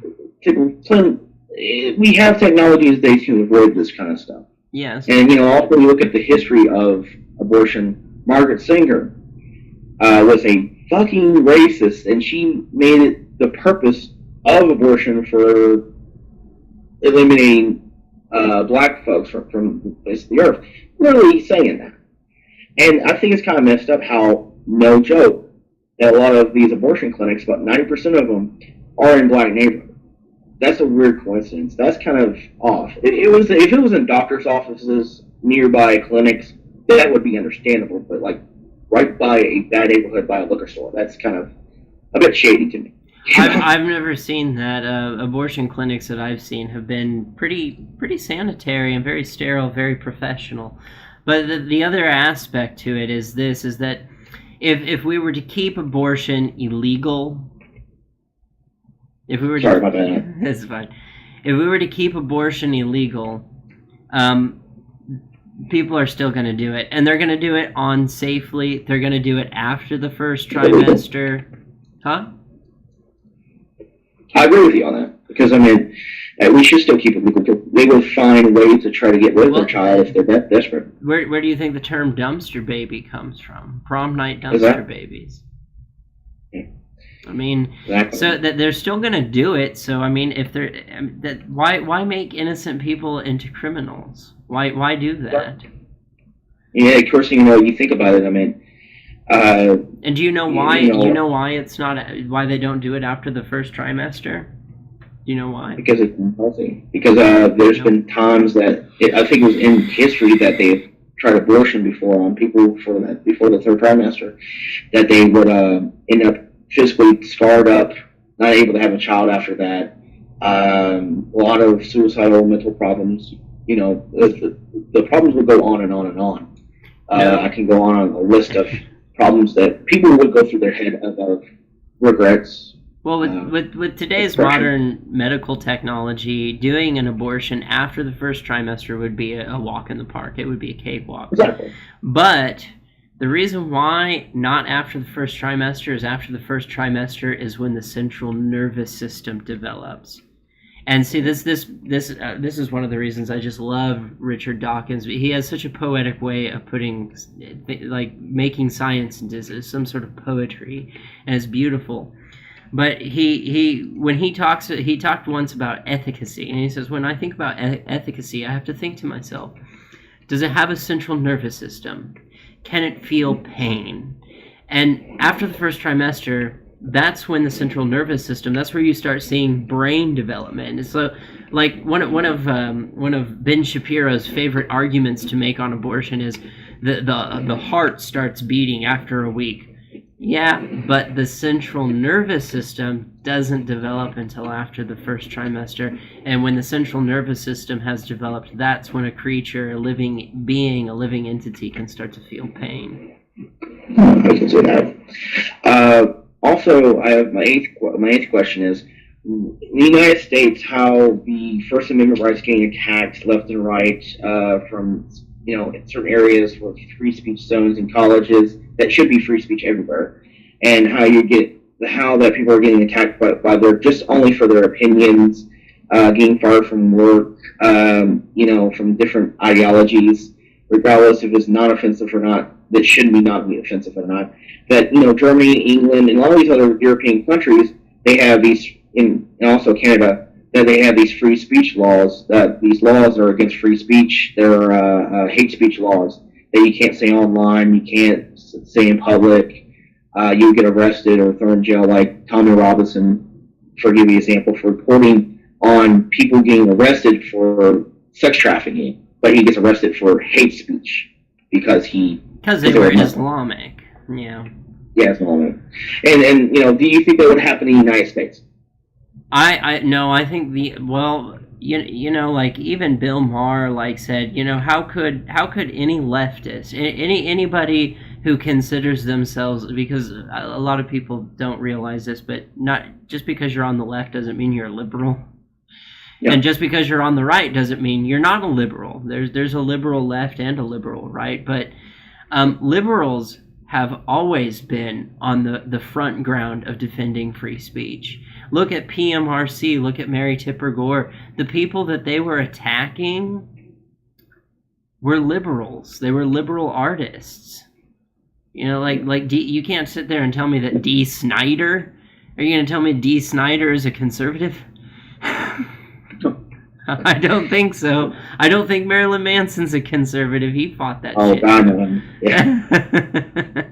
Speaker 1: We have technology these days to avoid this kind of stuff.
Speaker 2: Yes.
Speaker 1: And also you look at the history of abortion. Margaret Sanger was a fucking racist, and she made it the purpose of abortion for eliminating black folks from the face of the earth. Literally saying that. And I think it's kind of messed up how, no joke, that a lot of these abortion clinics, about 90% of them, are in black neighborhoods. That's a weird coincidence. That's kind of off. If it was in doctor's offices, nearby clinics, that would be understandable. But like right by a bad neighborhood, by a liquor store, that's kind of a bit shady to me.
Speaker 2: I've never seen that. Abortion clinics that I've seen have been pretty sanitary and very sterile, very professional. But the other aspect to it is this: is that if we were to keep abortion illegal. If we were
Speaker 1: Sorry about that.
Speaker 2: That's fine. If we were to keep abortion illegal, people are still going to do it, and they're going to do it unsafely. They're going to do it after the first trimester. Huh?
Speaker 1: I agree with you on that, because I mean, we should still keep it legal. They will find ways to try to get rid of their child if they're that desperate.
Speaker 2: Where do you think the term dumpster baby comes from? Prom night dumpster babies.
Speaker 1: Yeah.
Speaker 2: I mean,
Speaker 1: exactly.
Speaker 2: So that they're still going to do it. So I mean, if they're why make innocent people into criminals? Why do that?
Speaker 1: Yeah, of course. You think about it. I mean,
Speaker 2: and do you know why? You know why it's not? Why they don't do it after the first trimester? Do you know why? Because
Speaker 1: it's unhealthy. Because there's been times that I think it was in history that they've tried abortion before on people before the third trimester, that they would end up physically scarred up, not able to have a child after that. A lot of suicidal mental problems. The problems would go on and on and on. I can go on a list of problems that people would go through their head of regrets.
Speaker 2: Well, with today's modern medical technology, doing an abortion after the first trimester would be a walk in the park. It would be a cakewalk.
Speaker 1: Exactly.
Speaker 2: But the reason why not after the first trimester is after the first trimester is when the central nervous system develops. And see, this is one of the reasons I just love Richard Dawkins. He has such a poetic way of putting, like, making science into some sort of poetry, and it's beautiful. But when he talked once about efficacy, and he says, when I think about efficacy, I have to think to myself, does it have a central nervous system? Can it feel pain? And after the first trimester, that's when the central nervous system, that's where you start seeing brain development. And so, like, one of Ben Shapiro's favorite arguments to make on abortion is the heart starts beating after a week. Yeah, but the central nervous system doesn't develop until after the first trimester. And when the central nervous system has developed, that's when a creature, a living being, a living entity can start to feel pain.
Speaker 1: I can see that. Also, I have my eighth question is, in the United States, how the First Amendment rights getting attacked left and right from in certain areas with free speech zones in colleges that should be free speech everywhere, and how that people are getting attacked by their just only for their opinions, getting fired from work, from different ideologies, regardless if it's not offensive or not. That should not be offensive or not. That Germany, England, and a lot of these other European countries, they have these, and also Canada, that they have these free speech laws. That these laws are against free speech. They're hate speech laws that you can't say online, you can't say in public. You get arrested or thrown in jail. Like Tommy Robinson, for giving an example, for reporting on people getting arrested for sex trafficking, but he gets arrested for hate speech because
Speaker 2: they were Islamic. Yeah.
Speaker 1: Yeah, Islamic. And do you think that would happen in the United States?
Speaker 2: I think you know, like even Bill Maher like said, you know, how could any leftist, anybody who considers themselves, because a lot of people don't realize this, but not just because you're on the left doesn't mean you're a liberal. Yeah. And just because you're on the right doesn't mean you're not a liberal. There's a liberal left and a liberal right, but liberals have always been on the front ground of defending free speech. Look at PMRC, look at Mary Tipper Gore. The people that they were attacking were liberals. They were liberal artists. You know, you can't sit there and tell me that Dee Snider, are you going to tell me Dee Snider is a conservative? I don't think so. I don't think Marilyn Manson's a conservative. He fought that shit. Oh, God, no. Yeah.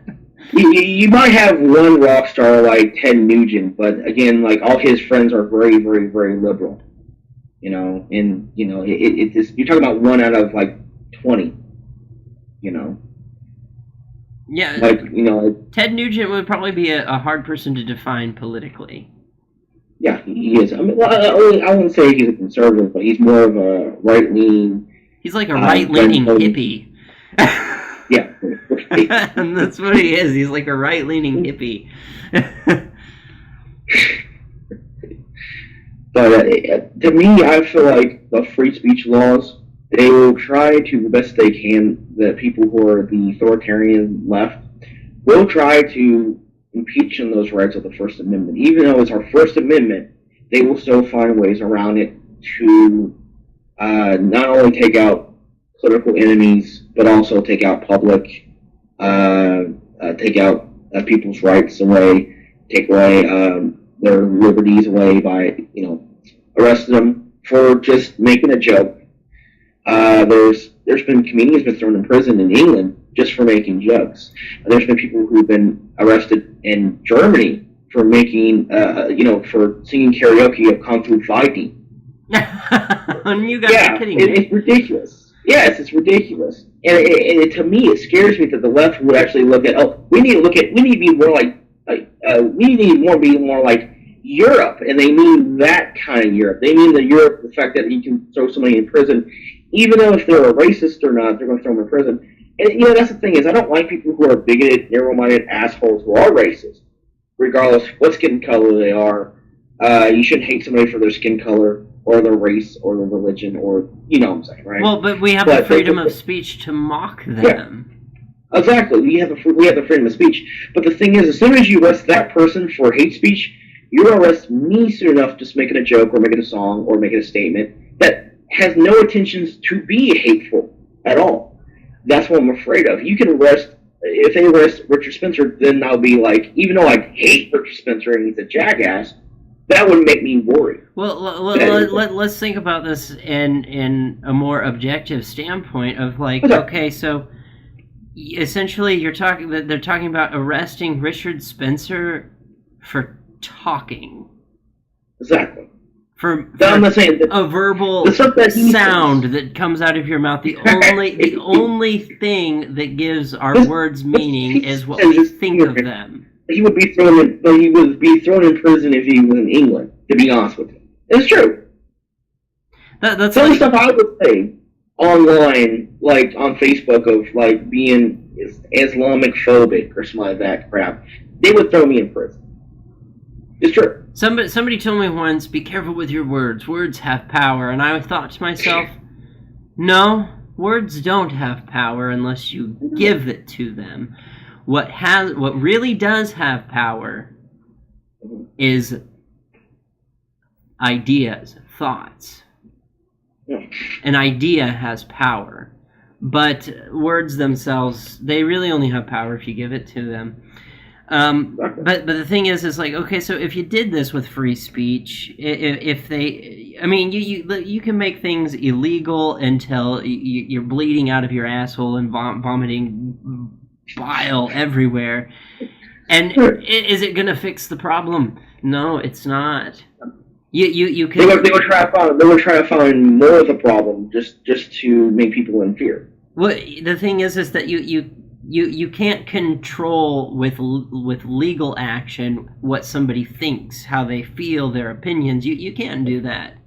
Speaker 1: you might have one rock star like Ted Nugent, but again, like all his friends are very, very, very liberal. You know, and, you know, it just, you're talking about one out of like 20, you know.
Speaker 2: Yeah.
Speaker 1: Like, you know.
Speaker 2: Ted Nugent would probably be a hard person to define politically.
Speaker 1: Yeah, he is. I mean, well, I wouldn't say he's a conservative, but he's more of a right-leaning...
Speaker 2: He's like a right-leaning hippie.
Speaker 1: Yeah.
Speaker 2: And that's what he is. He's like a right-leaning hippie.
Speaker 1: But to me, I feel like the free speech laws, they will try to the best they can, the people who are the authoritarian left, will try to impeach on those rights of the First Amendment. Even though it's our First Amendment, they will still find ways around it to not only take out political enemies, but also take out public, take out people's rights away, take away their liberties away by, you know, arresting them for just making a joke. There's been comedians been thrown in prison in England just for making jokes. There's been people who've been arrested in Germany for making, for singing karaoke of Kung Fu Fighting.
Speaker 2: You guys are kidding me.
Speaker 1: It's ridiculous. Yes, it's ridiculous. And to me, it scares me that the left would actually look at, we need to be more like Europe, and they mean that kind of Europe. They mean the fact that you can throw somebody in prison, even though if they're a racist or not, they're going to throw them in prison. And, you know, that's the thing is, I don't like people who are bigoted, narrow-minded assholes who are racist, regardless of what skin color they are. You shouldn't hate somebody for their skin color or their race or their religion or, you know what I'm saying, right?
Speaker 2: Well, but we have the freedom of speech to mock them.
Speaker 1: Yeah, exactly. We have the freedom of speech. But the thing is, as soon as you arrest that person for hate speech, you arrest me soon enough just making a joke or making a song or making a statement that has no intentions to be hateful at all. That's what I'm afraid of. You can arrest, if they arrest Richard Spencer, then I'll be like, even though I hate Richard Spencer and he's a jackass, that would make me worry.
Speaker 2: Well, let's think about this in a more objective standpoint of like, okay, so essentially they're talking about arresting Richard Spencer for talking.
Speaker 1: Exactly.
Speaker 2: For
Speaker 1: I'm not saying
Speaker 2: a verbal sound that comes out of your mouth. The only thing that gives our words meaning is what we think of them.
Speaker 1: He would be thrown in prison if he was in England, to be honest with you. It's true.
Speaker 2: That's
Speaker 1: some stuff I would say online, like on Facebook, of like being Islamic phobic or something like that crap. They would throw me in prison. It's true.
Speaker 2: Somebody told me once, be careful with your words. Words have power. And I thought to myself, no, words don't have power unless you give it to them. What really does have power is ideas, thoughts. An idea has power. But words themselves, they really only have power if you give it to them. But the thing is like, okay, so if you did this with free speech, you can make things illegal until you're bleeding out of your asshole and vomiting bile everywhere. And is it going to fix the problem? No, it's not. You can. They would
Speaker 1: try to find more of the problem just to make people in fear.
Speaker 2: Well, the thing is that you can't control with legal action what somebody thinks, how they feel, their opinions. You can't do that.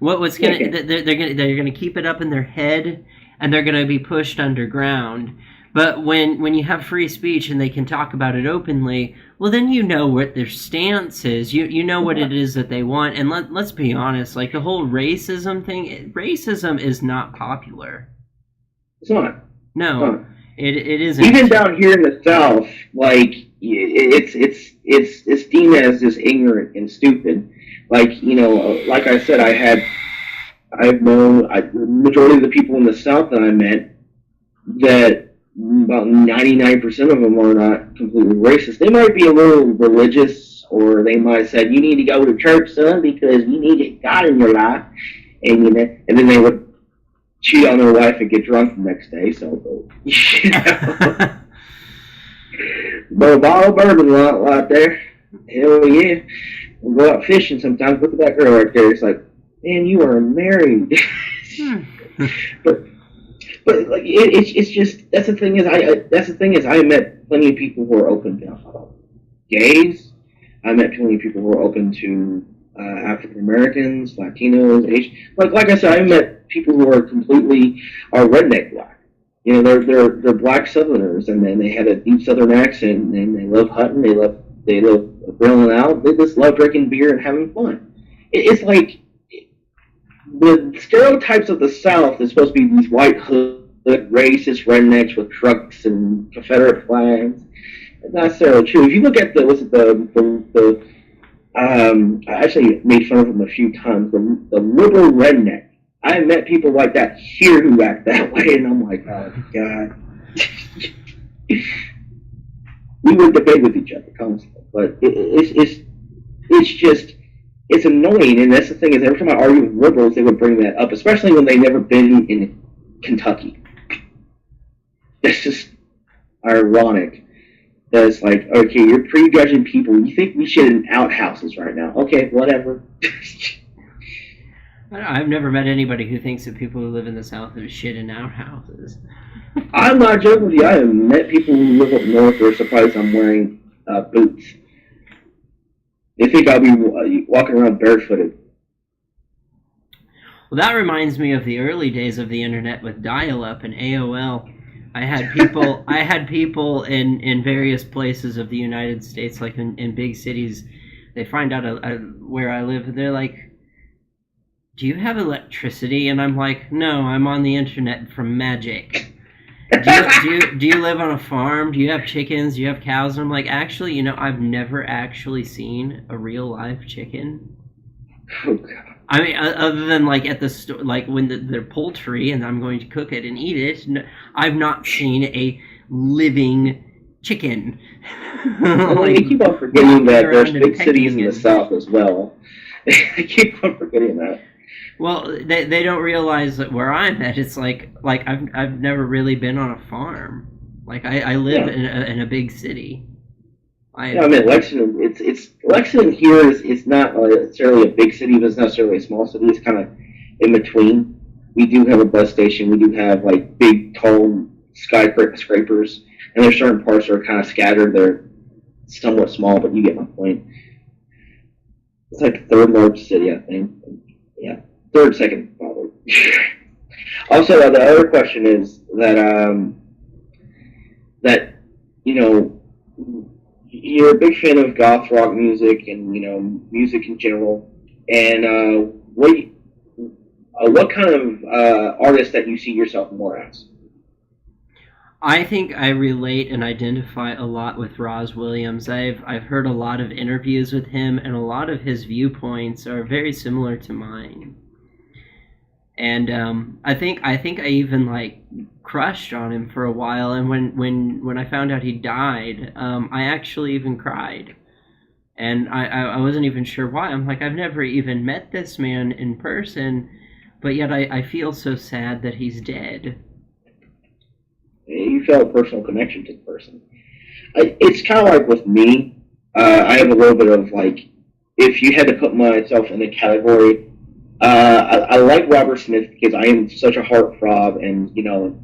Speaker 2: What's gonna they're gonna keep it up in their head, and they're gonna be pushed underground. But when you have free speech and they can talk about it openly, well, then you know what their stance is. You know what it is that they want. And let's be honest, like the whole racism thing, racism is not popular.
Speaker 1: It's not.
Speaker 2: No, it isn't.
Speaker 1: Even down here in the South, like it's deemed as just ignorant and stupid. Like like I said, I've known the majority of the people in the South that I met that. About 99% of them are not completely racist. They might be a little religious, or they might say, "You need to go to church, son, because you need to get God in your life." And and then they would cheat on their wife and get drunk the next day. So, but a bottle of bourbon out there, hell yeah. We'll go out fishing sometimes. Look at that girl right there. It's like, man, you are married. But like it's just that's the thing is I met plenty of people who are open to gays. I met plenty of people who are open to African Americans, Latinos, Asian. Like I said, I met people who are completely redneck black. They're black Southerners, and then they have a deep Southern accent, and they love hunting. They love grilling out. They just love drinking beer and having fun. It's like. The stereotypes of the South is supposed to be these white hood, racist rednecks with trucks and Confederate flags. It's not necessarily true. If you look at I actually made fun of them a few times. The liberal redneck. I have met people like that here who act that way, and I'm like, oh God. We would debate with each other constantly, but it's just. It's annoying, and that's the thing is every time I argue with liberals, they would bring that up, especially when they've never been in Kentucky. It's just ironic. That it's like, okay, you're prejudging people. You think we shit in outhouses right now. Okay, whatever.
Speaker 2: I've never met anybody who thinks that people who live in the South have shit in outhouses.
Speaker 1: I'm not joking with you. I have met people who live up north who are surprised I'm wearing boots. They think I'll be walking around barefooted.
Speaker 2: Well, that reminds me of the early days of the internet with dial-up and AOL. I had people in various places of the United States, like in big cities. They find out where I live, and they're like, "Do you have electricity?" And I'm like, "No, I'm on the internet from magic." Do you live on a farm? Do you have chickens? Do you have cows? And I'm like, actually, I've never actually seen a real live chicken.
Speaker 1: Oh God.
Speaker 2: I mean, other than like at the store, like when they're poultry and I'm going to cook it and eat it, I've not seen a living chicken.
Speaker 1: Like, you keep on forgetting that there's big cities in the South as well. I keep on forgetting that.
Speaker 2: Well, they don't realize that where I'm at, it's like I've never really been on a farm. Like I live in a big city. I mean,
Speaker 1: Lexington. It's Lexington here is not necessarily a big city, but it's not necessarily a small city. It's kind of in between. We do have a bus station. We do have like big, tall skyscrapers, and there's certain parts that are kind of scattered. They're somewhat small, but you get my point. It's like the third largest city, I think. Yeah. Third, second, probably. Also, the other question is that you're a big fan of goth rock music and music in general. And what kind of artist that you see yourself more as?
Speaker 2: I think I relate and identify a lot with Roz Williams. I've heard a lot of interviews with him, and a lot of his viewpoints are very similar to mine. And I think I even like crushed on him for a while. And when I found out he died, I actually even cried. And I wasn't even sure why. I'm like, I've never even met this man in person, but yet I feel so sad that he's dead.
Speaker 1: You felt a personal connection to the person. It's kind of like with me. I have a little bit of like, if you had to put myself in a category. I like Robert Smith because I am such a heartthrob, and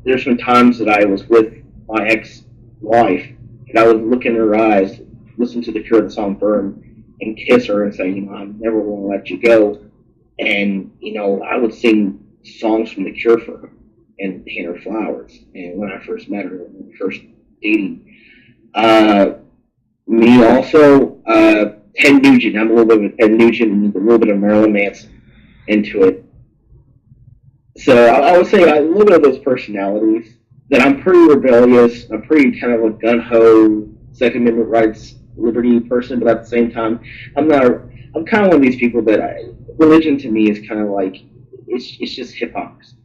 Speaker 1: there's been times that I was with my ex-wife, and I would look in her eyes, listen to the Cure of the song "Burn," and kiss her and say, "I'm never going to let you go." And, I would sing songs from The Cure for her and hand her flowers. And when I first met her, when we first dating, uh, me also, Ted Nugent. I'm a little bit of Ted Nugent and a little bit of Marilyn Manson into it. So I would say a little bit of those personalities. That I'm pretty rebellious. I'm pretty kind of a gun ho, Second Amendment rights, liberty person, but at the same time, I'm not. I'm kind of one of these people that religion to me is kind of like it's just hypocrisy.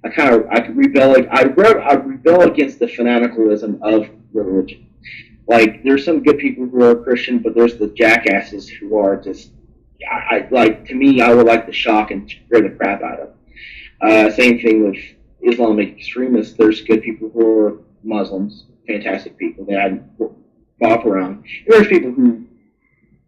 Speaker 1: I could rebel. I rebel against the fanaticalism of religion. Like there's some good people who are Christian, but there's the jackasses who are just. I like to me. I would like to shock and scare the crap out of. Same thing with Islamic extremists. There's good people who are Muslims, fantastic people that I bop around. And there's people who,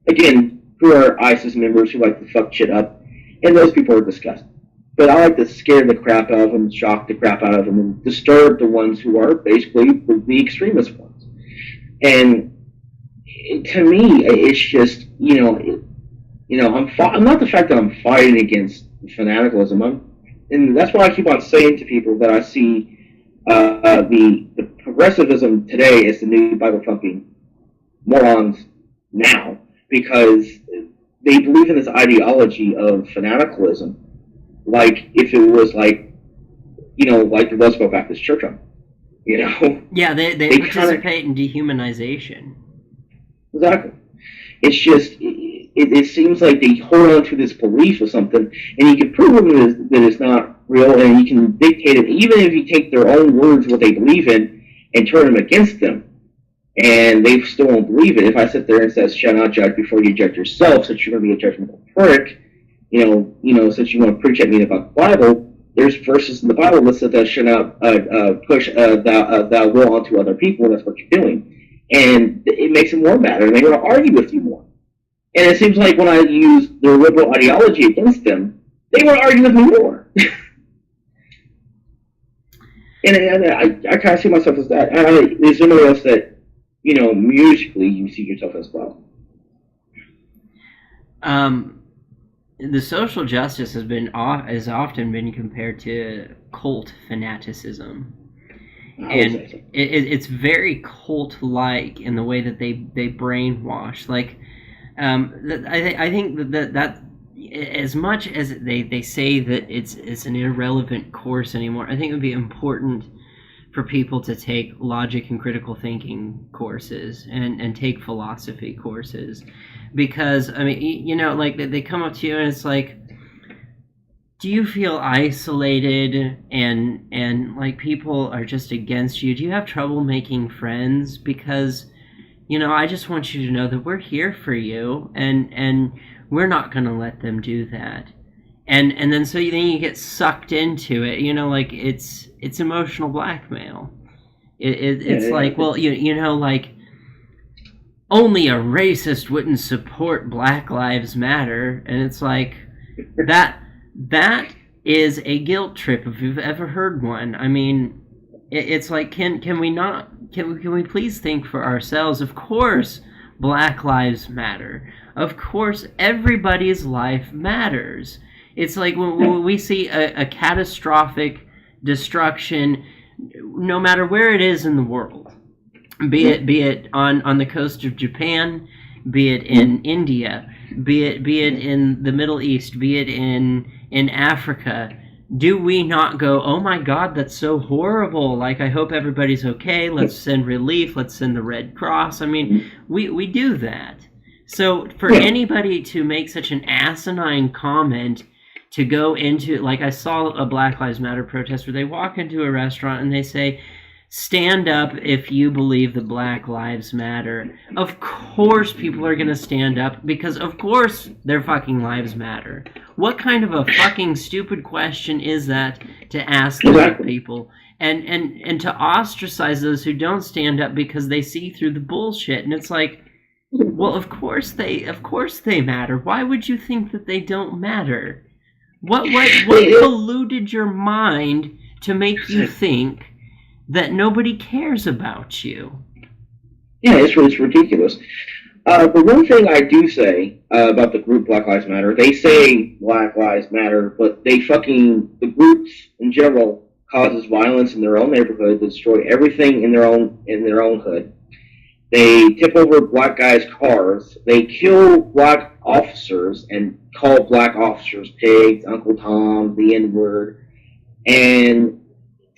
Speaker 1: again, who are ISIS members who like to fuck shit up, and those people are disgusting. But I like to scare the crap out of them, shock the crap out of them, and disturb the ones who are basically the extremist ones. And to me, it's just I'm not the fact that I'm fighting against fanaticism. And that's why I keep on saying to people that I see the progressivism today is the new Bible thumping morons now, because they believe in this ideology of fanaticism, like if it was like the Westboro Baptist Church,
Speaker 2: Yeah, they participate in dehumanization.
Speaker 1: Exactly. It's just it seems like they hold on to this belief or something, and you can prove that it's not real, and you can dictate it, even if you take their own words, what they believe in, and turn them against them, and they still won't believe it. If I sit there and says, "Shall not judge before you judge yourself," since you're going to be a judgmental prick, since you want to preach at me about the Bible, there's verses in the Bible that said that should not push thou will onto other people, and that's what you're doing. And it makes them more mad, and they want to argue with you more. And it seems like when I use their liberal ideology against them, they want to argue with me more. and I kind of see myself as that. There's somebody else that, musically you see yourself as well.
Speaker 2: The social justice has often been compared to cult fanaticism. And it's very cult-like in the way that they brainwash. Like, I think that as much as they say that it's an irrelevant course anymore, I think it would be important for people to take logic and critical thinking courses and take philosophy courses, because I mean, like they come up to you and it's like, do you feel isolated and like people are just against you? Do you have trouble making friends? Because, I just want you to know that we're here for you, and we're not going to let them do that. And then then you get sucked into it, like it's emotional blackmail. It's like, well, like only a racist wouldn't support Black Lives Matter, and it's like that is a guilt trip if you've ever heard one. I mean, it's like, can we please think for ourselves? Of course Black Lives Matter. Of course everybody's life matters. It's like when we see a catastrophic destruction, no matter where it is in the world, be it on the coast of Japan, be it in India, be it in the Middle East, be it in Africa, do we not go, oh my God, that's so horrible, like I hope everybody's okay, let's send relief, let's send the Red Cross? I mean, we do that. So for anybody to make such an asinine comment, to go into, like I saw a Black Lives Matter protest where they walk into a restaurant and they say, stand up if you believe that Black Lives Matter. Of course people are going to stand up, because of course their fucking lives matter. What kind of a fucking stupid question is that to ask those people? And to ostracize those who don't stand up because they see through the bullshit. And it's like, well, of course they matter. Why would you think that they don't matter? What polluted your mind to make you think that nobody cares about you?
Speaker 1: Yeah, it's ridiculous. The one thing I do say about the group Black Lives Matter, they say Black Lives Matter, but the groups in general causes violence in their own neighborhood, they destroy everything in their own hood. They tip over black guys' cars. They kill black officers and call black officers pigs, Uncle Tom, the N-word. And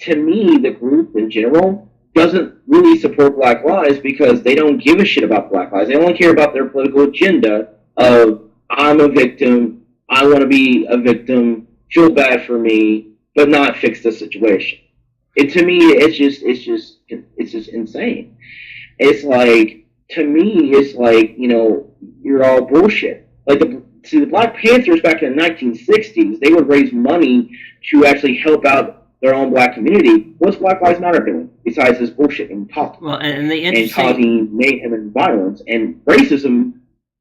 Speaker 1: to me, the group in general doesn't really support Black Lives because they don't give a shit about Black Lives. They only care about their political agenda of I'm a victim, I want to be a victim, feel bad for me, but not fix the situation. To me, it's just insane. It's like, to me, it's like, you're all bullshit. Like the Black Panthers back in the 1960s, they would raise money to actually help out their own black community. What's Black Lives Matter doing besides this bullshit and talking?
Speaker 2: Well,
Speaker 1: and causing mayhem and violence and racism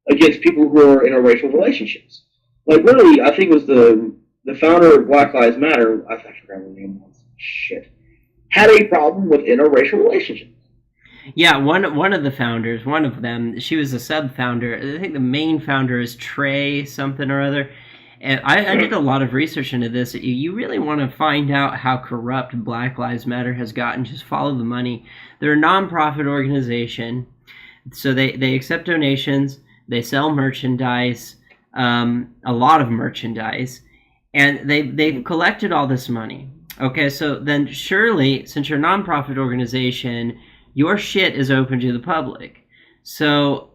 Speaker 1: against people who are in interracial relationships. Like, literally, I think it was the founder of Black Lives Matter, I forgot what her name was, shit, had a problem with interracial relationships.
Speaker 2: Yeah, one of the founders, one of them, she was a sub-founder. I think the main founder is Trey something or other. And I did a lot of research into this. You really want to find out how corrupt Black Lives Matter has gotten. Just follow the money. They're a nonprofit organization, so they accept donations. They sell merchandise, a lot of merchandise, and they've collected all this money. Okay, so then surely, since you're a nonprofit organization, your shit is open to the public. So,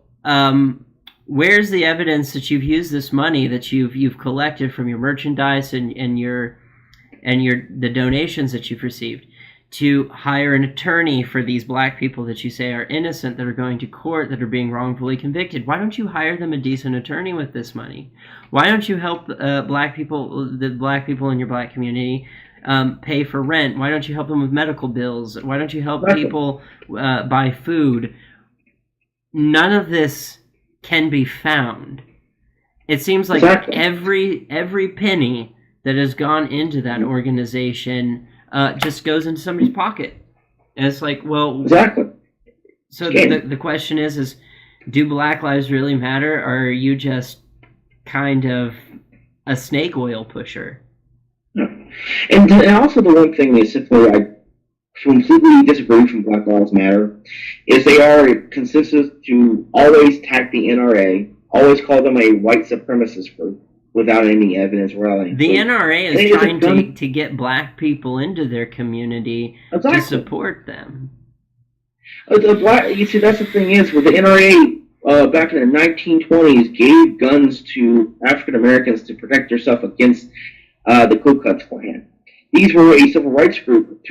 Speaker 2: where's the evidence that you've used this money that you've collected from your merchandise and the donations that you've received to hire an attorney for these black people that you say are innocent, that are going to court, that are being wrongfully convicted? Why don't you hire them a decent attorney with this money? Why don't you help the black people in your black community pay for rent? Why don't you help them with medical bills? Why don't you help people buy food? None of this can be found. It seems like every penny that has gone into that organization just goes into somebody's pocket. And it's like, well,
Speaker 1: exactly.
Speaker 2: So the question is do Black Lives really matter, or are you just kind of a snake oil pusher?
Speaker 1: And also the one thing is simply I completely disagree from Black Lives Matter is they are consensus to always attack the NRA, always call them a white supremacist group without any evidence or anything.
Speaker 2: The NRA is trying to get black people into their community to support them.
Speaker 1: You see, that's the thing is, with the NRA back in the 1920s gave guns to African Americans to protect themselves against the Ku Klux Klan. These were a civil rights group.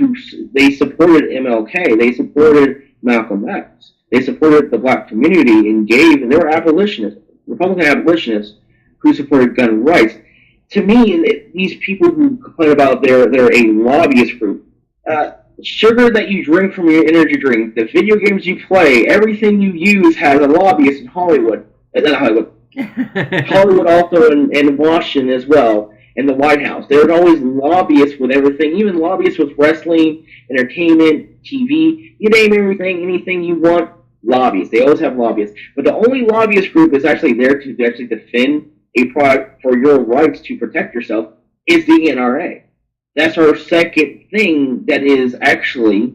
Speaker 1: They supported MLK. They supported Malcolm X. They supported the black community and they were abolitionists, Republican abolitionists who supported gun rights. To me, these people who complain about they're a lobbyist group, sugar that you drink from your energy drink, the video games you play, everything you use has a lobbyist in Hollywood. Not Hollywood. Hollywood also in Washington as well. In the White House. There are always lobbyists with everything, even lobbyists with wrestling, entertainment, TV, you name everything, anything you want, lobbyists. They always have lobbyists. But the only lobbyist group is actually there to actually defend a product for your rights to protect yourself is the NRA. That's our second thing that is actually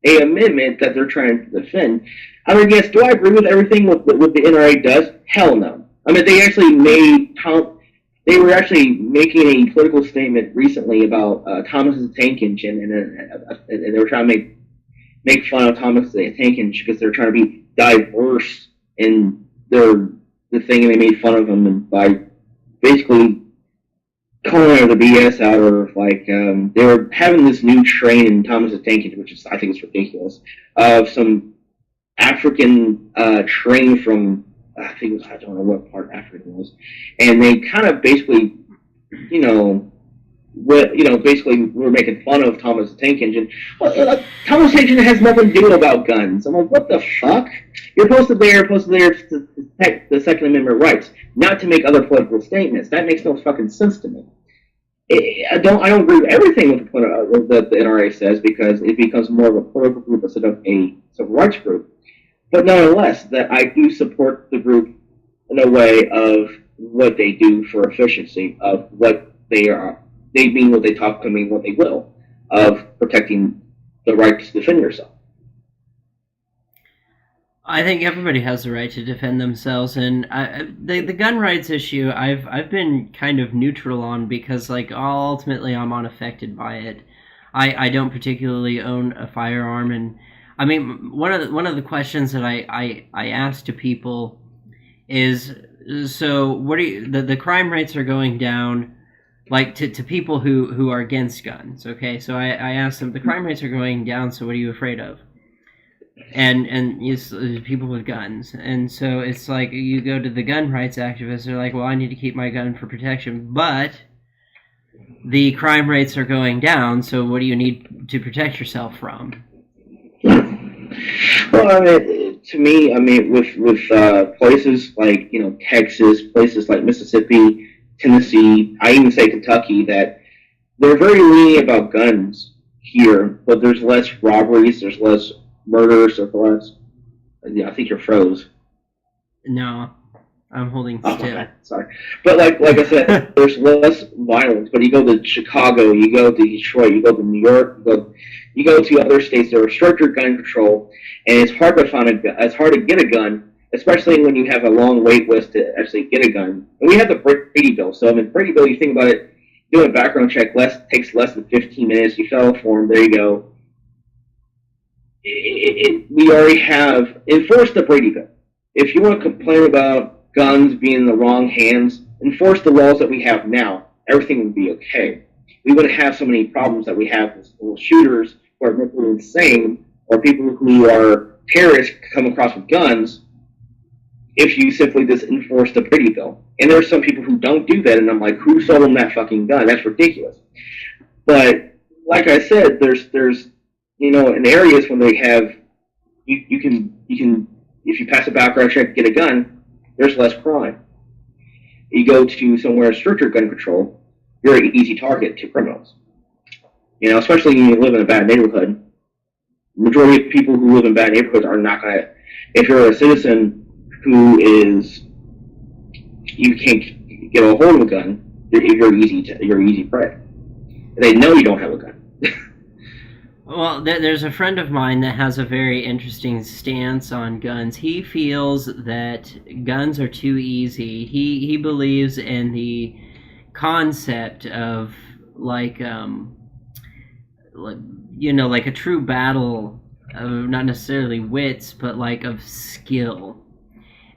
Speaker 1: a amendment that they're trying to defend. I mean, yes, do I agree with everything what the NRA does? Hell no. I mean, they were actually making a political statement recently about Thomas the Tank Engine, and they were trying to make fun of Thomas the Tank Engine because they're trying to be diverse in the thing, and they made fun of him by basically calling the BS out, or like they were having this new train in Thomas the Tank Engine, which I think is ridiculous, of some African train from. I don't know what part of Africa it was, and they kind of basically, basically were making fun of Thomas the Tank Engine. Well, Thomas the Tank Engine has nothing to do about guns. I'm like, what the fuck? You're supposed to there to protect the Second Amendment rights, not to make other political statements. That makes no fucking sense to me. I don't agree with everything with the NRA says, because it becomes more of a political group instead of a civil rights group. But nonetheless, that I do support the group in a way of what they do for efficiency, of what they are. They mean what they talk to mean what they will, of protecting the right to defend yourself.
Speaker 2: I think everybody has the right to defend themselves, and the gun rights issue I've been kind of neutral on because like ultimately I'm unaffected by it. I don't particularly own a firearm, and I mean one of the questions that I ask to people is, so what are you, the crime rates are going down, like to people who are against guns. Okay, so I ask them, the crime rates are going down, so what are you afraid of? And people with guns, and so it's like you go to the gun rights activists, they're like, well, I need to keep my gun for protection, but the crime rates are going down, so what do you need to protect yourself from?
Speaker 1: Well, I mean, to me, I mean, with places like Texas, places like Mississippi, Tennessee, I even say Kentucky, that they're very lenient about guns here, but there's less robberies, there's less murders, there's less. Yeah, I think you're froze.
Speaker 2: No, I'm holding still.
Speaker 1: Okay, sorry, but like I said, there's less violence. But you go to Chicago, you go to Detroit, you go to New York, you go to other states that are stricter gun control, and it's hard to find it's hard to get a gun, especially when you have a long wait list to actually get a gun. And we have the Brady Bill, so I mean, Brady Bill, you think about it, doing a background check takes less than 15 minutes. You fill out a form, there you go. We already have enforced the Brady Bill. If you want to complain about guns being in the wrong hands, enforce the laws that we have now. Everything would be okay. We wouldn't have so many problems that we have with shooters who are mentally insane or people who are terrorists come across with guns if you simply just enforce the Brady Bill. And there's some people who don't do that, and I'm like, who sold them that fucking gun? That's ridiculous. But like I said, there's in areas when they have you can if you pass a background check, get a gun, there's less crime. You go to somewhere stricter gun control, you're an easy target to criminals. Especially when you live in a bad neighborhood. The majority of people who live in bad neighborhoods are not going to. If you're a citizen who is, you can't get a hold of a gun, you're easy prey. They know you don't have a gun.
Speaker 2: Well, there's a friend of mine that has a very interesting stance on guns. He feels that guns are too easy. He believes in the concept of like a true battle of not necessarily wits, but like of skill.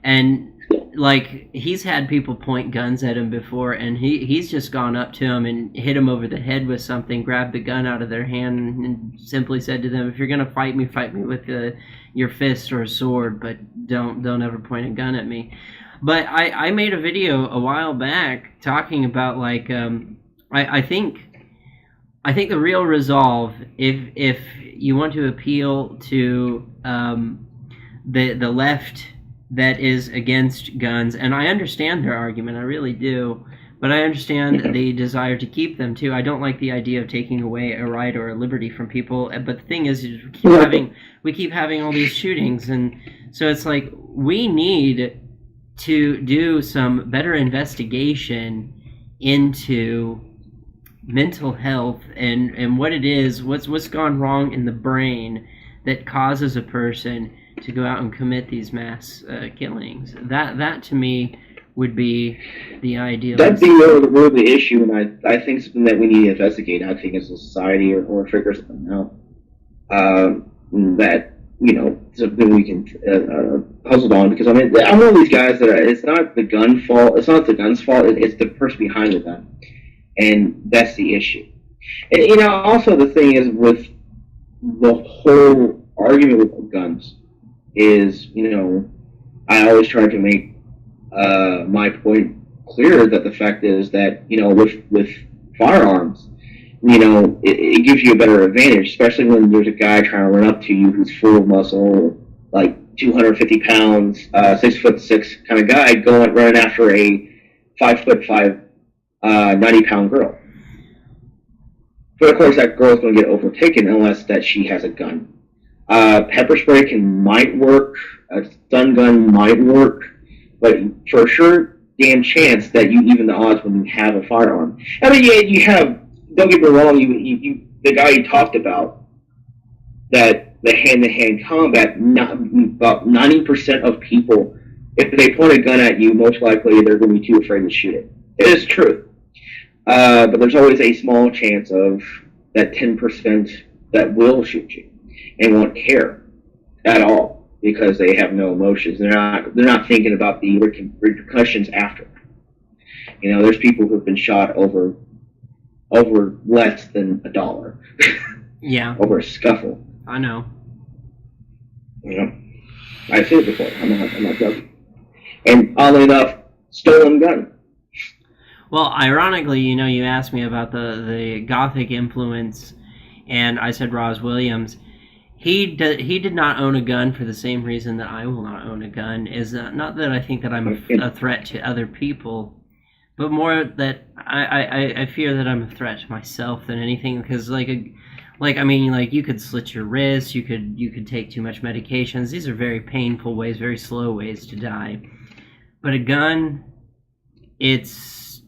Speaker 2: And like he's had people point guns at him before, and he's just gone up to him and hit him over the head with something, grabbed the gun out of their hand, and simply said to them, if you're gonna fight me with your fist or a sword, but don't ever point a gun at me. But I made a video a while back talking about like I think the real resolve, if you want to appeal to the left that is against guns, and I understand their argument, I really do, but I understand the desire to keep them too. I don't like the idea of taking away a right or a liberty from people, but the thing is we keep having all these shootings, and so it's like we need to do some better investigation into mental health and what it is, what's gone wrong in the brain that causes a person to go out and commit these mass killings. That to me would be the ideal.
Speaker 1: That'd be really the issue, and I think something that we need to investigate. I think as a society or figure something out that something we can puzzle on, because I'm one of these guys that it's not the gun fault. It's not the gun's fault. It's the person behind the gun, and that's the issue. And also the thing is with the whole argument with guns is, I always try to make my point clear that the fact is that, with firearms, it gives you a better advantage, especially when there's a guy trying to run up to you who's full of muscle, like 250 pounds, 6'6" kind of guy running after a 5'5", 90-pound girl. But of course, that girl's going to get overtaken unless that she has a gun. Pepper spray might work. A stun gun might work, but for sure, damn chance that you even the odds when you have a firearm. I mean, yeah, you have. Don't get me wrong. You the guy you talked about, that the hand-to-hand combat. About 90% of people, if they point a gun at you, most likely they're going to be too afraid to shoot it. It is true, but there's always a small chance of that 10% that will shoot you and won't care at all because they have no emotions. They're not thinking about the repercussions after. You know, there's people who've been shot over less than $1.
Speaker 2: Yeah.
Speaker 1: Over a scuffle.
Speaker 2: I know.
Speaker 1: You know, I've seen it before. I'm not joking. And oddly enough, stolen gun.
Speaker 2: Well, ironically, you know, you asked me about the Gothic influence, and I said Roz Williams. He did not own a gun for the same reason that I will not own a gun. Is not that I think that I'm a threat to other people, but more that I fear that I'm a threat to myself than anything. Because I mean, you could slit your wrists, you could take too much medications. These are very painful ways, very slow ways to die. But a gun, it's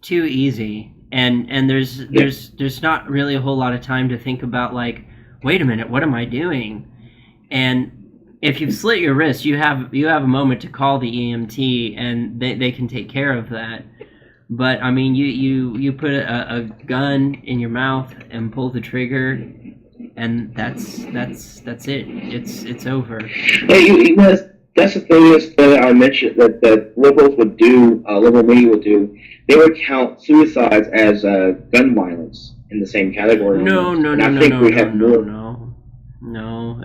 Speaker 2: too easy, and there's not really a whole lot of time to think about wait a minute, what am I doing? And if you've slit your wrist, you have a moment to call the EMT, and they can take care of that. But I mean, you put a gun in your mouth and pull the trigger, and that's it. It's over.
Speaker 1: That's the thing is that I mentioned that liberals would do, liberal media would do. They would count suicides as gun violence in the same category.
Speaker 2: No.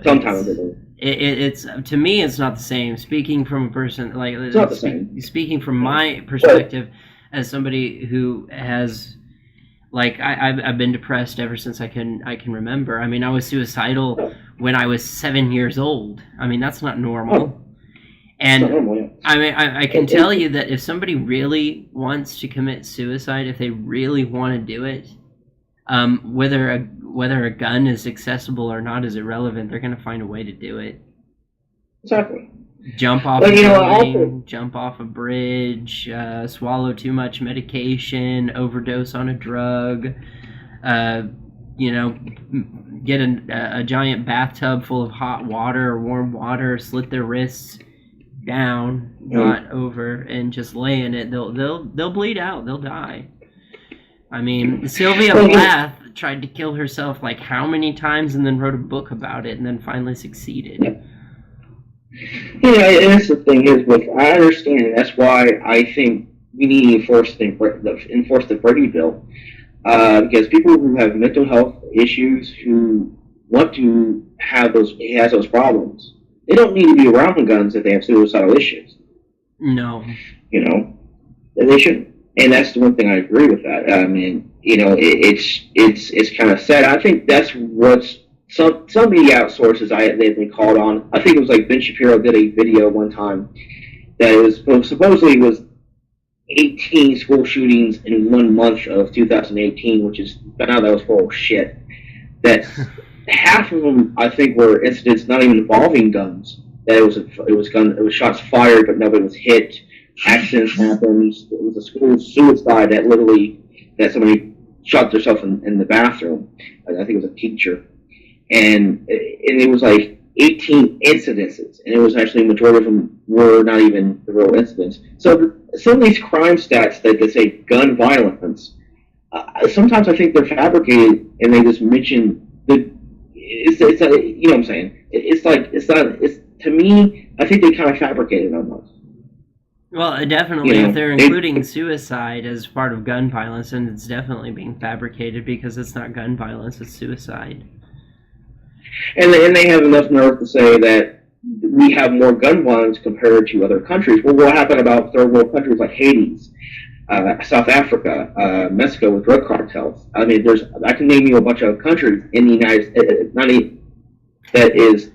Speaker 1: Sometimes they do.
Speaker 2: It's to me, it's not the same. Speaking from a person
Speaker 1: it's not the same.
Speaker 2: Speaking from my perspective, as somebody who has, I've been depressed ever since I can remember. I mean, I was suicidal when I was 7 years old. I mean, that's not normal. And I mean, I can tell you that if somebody really wants to commit suicide, if they really want to do it, whether a gun is accessible or not is irrelevant. They're going to find a way to do it.
Speaker 1: Exactly.
Speaker 2: Jump off a building, jump off a bridge, swallow too much medication, overdose on a drug, get a giant bathtub full of hot water or warm water, slit their wrists down, not over, and just lay in it. They'll bleed out. They'll die. I mean, Sylvia Plath tried to kill herself how many times, and then wrote a book about it, and then finally succeeded.
Speaker 1: Yeah, and that's the thing is, I understand. That's why I think we need to enforce the Brady bill, because people who have mental health issues, who want to have those problems, they don't need to be around guns if they have suicidal issues.
Speaker 2: No.
Speaker 1: You know, they shouldn't. And that's the one thing I agree with that. I mean, it's kind of sad. I think that's what's some media sources they've been called on. I think it was Ben Shapiro did a video one time that supposedly was 18 school shootings in 1 month of 2018, which is, now that was full of shit. That half of them I think were incidents not even involving guns. That it was shots fired but nobody was hit. Accidents happened. It was a school suicide that somebody shot themselves in the bathroom. I think it was a teacher, and it was 18 incidences, and it was actually the majority of them were not even the real incidents. So some of these crime stats that they say gun violence, sometimes I think they're fabricated, and they just mention it's you know what I'm saying? It's to me, I think they kind of fabricated almost.
Speaker 2: Well, definitely, if they're including suicide as part of gun violence, then it's definitely being fabricated, because it's not gun violence, it's suicide. And
Speaker 1: they have enough nerve to say that we have more gun violence compared to other countries. Well, what happened about third world countries like Haiti, South Africa, Mexico with drug cartels? I mean, I can name you a bunch of countries in the United States that is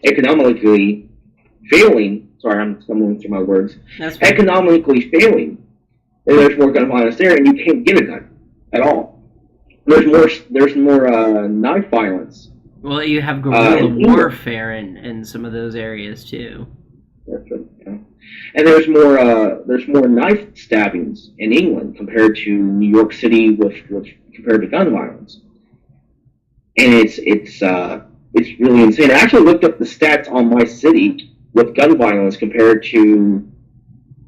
Speaker 1: economically failing. Sorry, I'm stumbling through my words. Economically failing, and there's more gun violence there, and you can't get a gun at all. There's more knife violence
Speaker 2: Well, you have guerrilla
Speaker 1: in England.
Speaker 2: warfare in some of those areas too.
Speaker 1: That's right, yeah. And there's more knife stabbings in England compared to New York City with compared to gun violence, and it's really insane. I actually looked up the stats on my city with gun violence compared to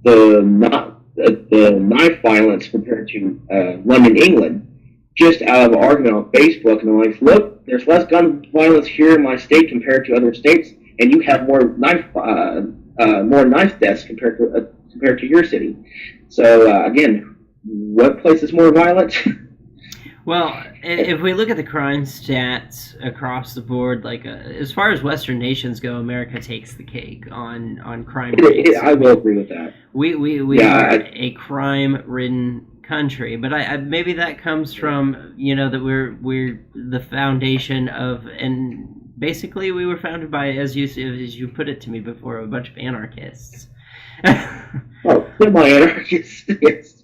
Speaker 1: the knife violence compared to London, England, just out of an argument on Facebook, and I'm like, look, there's less gun violence here in my state compared to other states, and you have more knife deaths compared to your city. So again, what place is more violent?
Speaker 2: Well, if we look at the crime stats across the board, like as far as Western nations go, America takes the cake on crime rates.
Speaker 1: I will agree with that.
Speaker 2: We are a crime-ridden country, but I maybe that comes from that we're the foundation of, and basically we were founded by, as you put it to me before, a bunch of anarchists.
Speaker 1: Oh, semi-anarchists, yes.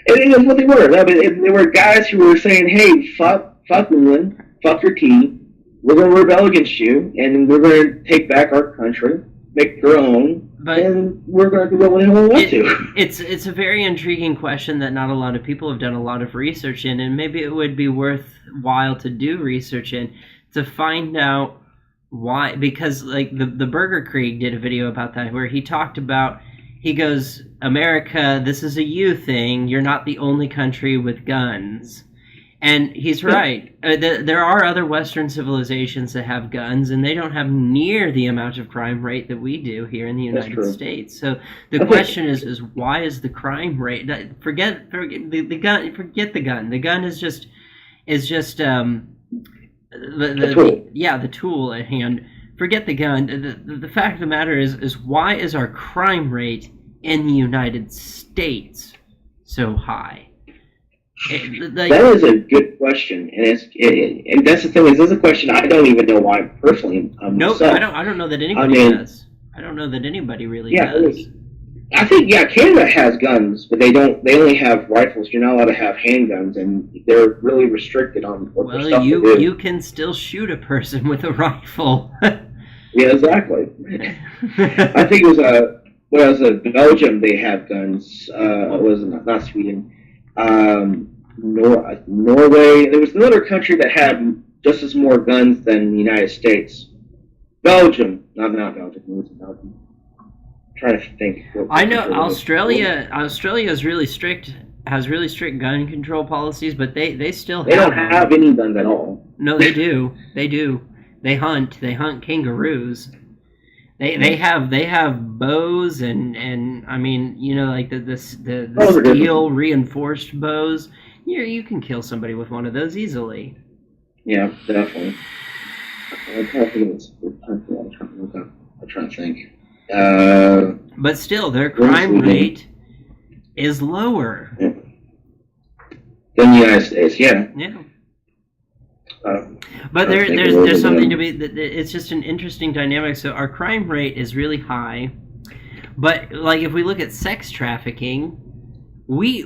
Speaker 1: And that's what they were. I mean, they were guys who were saying, "Hey, fuck England, fuck your king. We're going to rebel against you, and we're going to take back our country, make our own, and we're going to do what the hell we want to."
Speaker 2: It's a very intriguing question that not a lot of people have done a lot of research in, and maybe it would be worthwhile to do research in to find out why. Because like the Burger Krieg did a video about that where he talked about. He goes, America, this is a you thing. You're not the only country with guns. And he's right. There are other Western civilizations that have guns, and they don't have near the amount of crime rate that we do here in the United States. So the question is why is the crime rate? Forget the gun. Forget the gun. The gun is just the tool. The tool at hand. Forget the gun. The fact of the matter is why is our crime rate in the United States so high?
Speaker 1: That is a good question, and that's the thing. This is a question I don't even know why personally.
Speaker 2: No, I don't know that anybody does. I don't know that anybody really does.
Speaker 1: I think Canada has guns, but they don't. They only have rifles. You're not allowed to have handguns, and they're really restricted on what stuff they do.
Speaker 2: You can still shoot a person with a rifle.
Speaker 1: Yeah, exactly. I think it was Belgium. They have guns. It was not Sweden. Norway. There was another country that had just as more guns than the United States. Belgium, not Belgium. It was Belgium. I'm trying to think.
Speaker 2: I know Australia. Australia is really strict. Has really strict gun control policies, but they still
Speaker 1: don't have any guns at all.
Speaker 2: No, they do. They do. They hunt kangaroos. They have bows and I mean like the steel reinforced bows. You can kill somebody with one of those easily.
Speaker 1: Yeah, definitely. I'm trying to think.
Speaker 2: But still, their crime rate is lower
Speaker 1: than the United States. Yeah.
Speaker 2: Yeah. But there's something to be. It's just an interesting dynamic. So our crime rate is really high, but like if we look at sex trafficking, we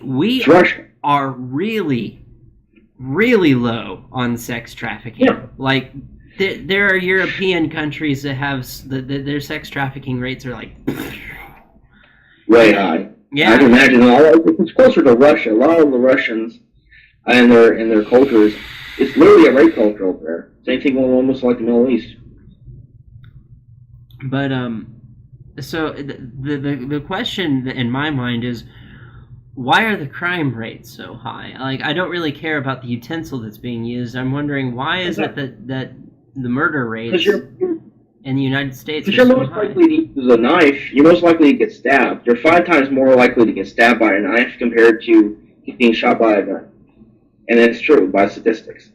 Speaker 2: are really low on sex trafficking.
Speaker 1: Yeah.
Speaker 2: Like there are European countries that have their sex trafficking rates are like
Speaker 1: way high.
Speaker 2: Yeah,
Speaker 1: I can imagine. It's closer to Russia. A lot of the Russians and their cultures. It's literally a rape culture over there. Same thing almost like the Middle East.
Speaker 2: But so the question in my mind is, why are the crime rates so high? Like, I don't really care about the utensil that's being used. I'm wondering why is it that the murder rates in the United States are so high? Because
Speaker 1: you're most likely to use a knife. You're most likely to get stabbed. You're 5 times more likely to get stabbed by a knife compared to being shot by a gun. And it's true by statistics.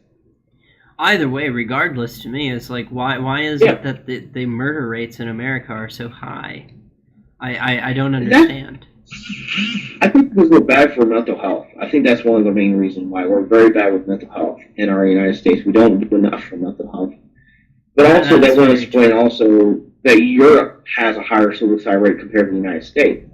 Speaker 2: Either way, regardless, to me, it's like why is it that the murder rates in America are so high? I don't understand.
Speaker 1: I think because we're bad for mental health. I think that's one of the main reasons why we're very bad with mental health in our United States. We don't do enough for mental health. But also, that will explain also that Europe has a higher suicide rate compared to the United States.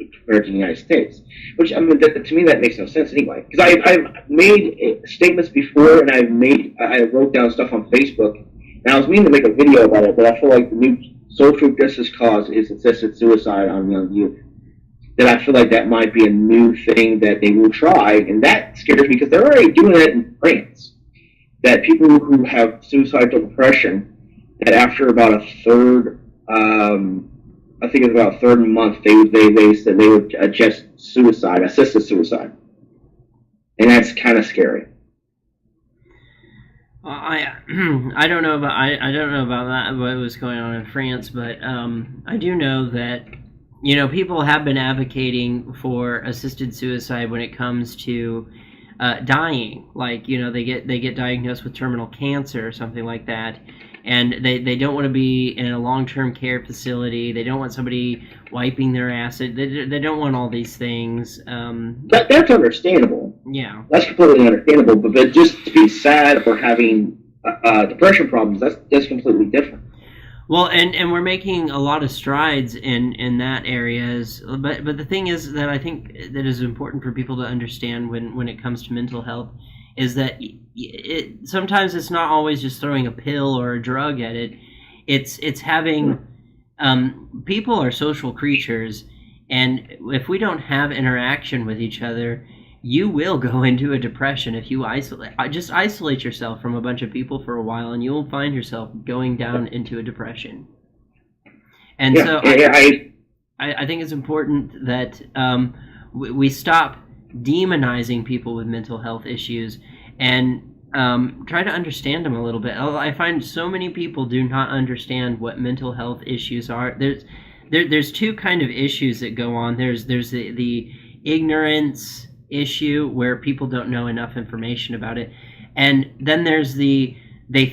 Speaker 1: compared to the United States. Which, I mean, to me, that makes no sense anyway. Because I've made statements before, and I wrote down stuff on Facebook, and I was meaning to make a video about it, but I feel like the new social justice cause is assisted suicide on young youth. That I feel like that might be a new thing that they will try, and that scares me because they're already doing that in France. That people who have suicidal depression, that after about a third, I think it's about a third month, they said they would assisted suicide, and that's kind of scary.
Speaker 2: I don't know about I don't know about that, what was going on in France, but I do know that people have been advocating for assisted suicide when it comes to dying. Like they get diagnosed with terminal cancer or something like that, and they don't want to be in a long-term care facility. They don't want somebody wiping their acid. They don't want all these things.
Speaker 1: That's understandable.
Speaker 2: Yeah,
Speaker 1: that's completely understandable. But just to be sad or having depression problems, that's completely different.
Speaker 2: Well, and we're making a lot of strides in that areas, but the thing is that I think that is important for people to understand when it comes to mental health is that sometimes it's not always just throwing a pill or a drug at it. It's having people are social creatures, and if we don't have interaction with each other, you will go into a depression if you isolate yourself from a bunch of people for a while, and you'll find yourself going down into a depression. And I think it's important that we stop demonizing people with mental health issues and try to understand them a little bit. I find so many people do not understand what mental health issues are. There's two kind of issues that go on. There's the ignorance issue where people don't know enough information about it, and then there's they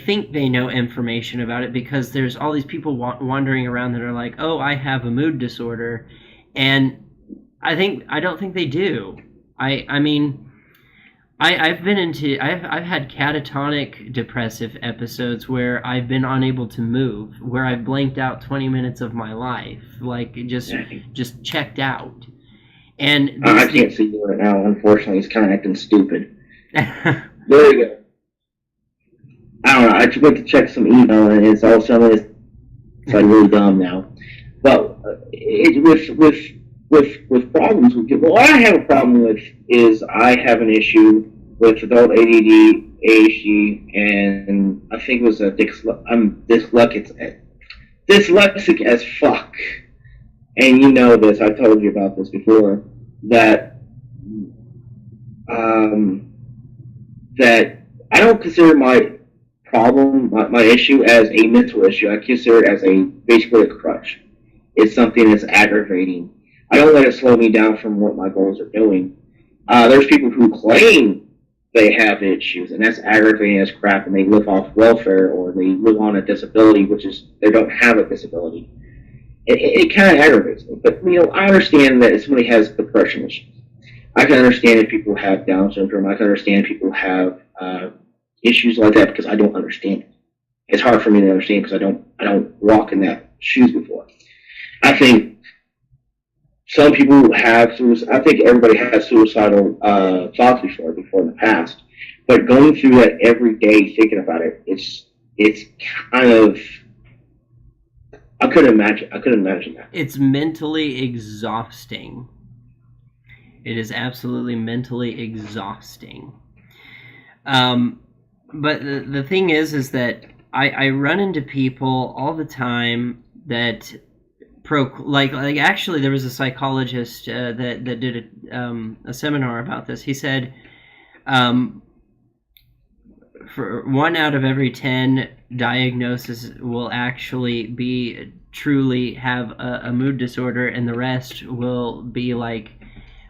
Speaker 2: think they know information about it because there's all these people wandering around that are like, oh, I have a mood disorder, and I don't think they do. I mean I've had catatonic depressive episodes where I've been unable to move, where I've blanked out 20 minutes of my life, like just checked out. And
Speaker 1: I can't see you right now. Unfortunately, he's kind of acting stupid. There you go. I don't know. I just went to check some email, and it's all suddenly it's like really dumb now. But with problems with people, what I have a problem with is I have an issue with adult ADD, ADHD, and I think it was I'm dyslexic as fuck. And you know this, I told you about this before, that that I don't consider my problem, my issue, as a mental issue. I consider it as basically a crutch. It's something that's aggravating. I don't let it slow me down from what my goals are doing. There's people who claim they have issues, and that's aggravating as crap, and they live off welfare, or they live on a disability, which is, they don't have a disability. It kind of aggravates me. But, I understand that if somebody has depression issues. I can understand if people have Down syndrome. I can understand if people have issues like that, because I don't understand it. It's hard for me to understand because I don't walk in that shoes before. I think some people have suicide. I think everybody has suicidal thoughts before in the past. But going through that every day, thinking about it, it's kind of, I couldn't imagine that.
Speaker 2: It's mentally exhausting. It is absolutely mentally exhausting. But the thing is that I run into people all the time that like actually there was a psychologist that did a seminar about this. He said for 1 out of every 10 diagnoses will actually be truly have a mood disorder, and the rest will be like,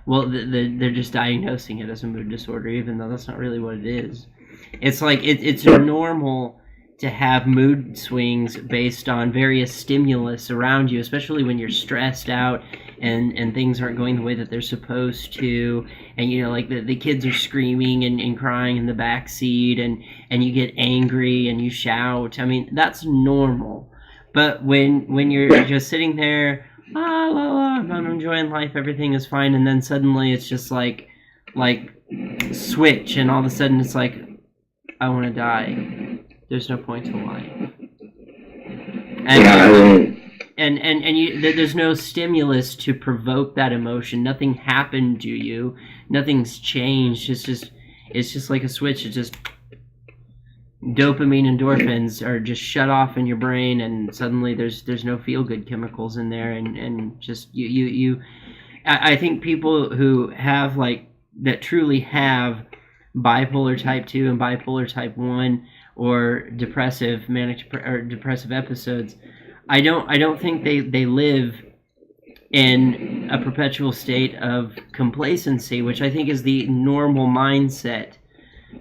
Speaker 2: well, they're just diagnosing it as a mood disorder, even though that's not really what it is. It's like it's normal to have mood swings based on various stimulus around you, especially when you're stressed out and things aren't going the way that they're supposed to, and like the kids are screaming and crying in the back seat, and you get angry and you shout. I mean, that's normal. But when you're just sitting there I'm enjoying life, everything is fine, and then suddenly it's just like switch, and all of a sudden it's like, I want to die. There's no point to life. There's no stimulus to provoke that emotion. Nothing happened to you. Nothing's changed. It's just like a switch. It's just dopamine, endorphins are just shut off in your brain, and suddenly there's no feel good chemicals in there, and just you. I think people who have that truly have bipolar type 2 and bipolar type 1 or manic or depressive episodes, I don't think they live in a perpetual state of complacency, which I think is the normal mindset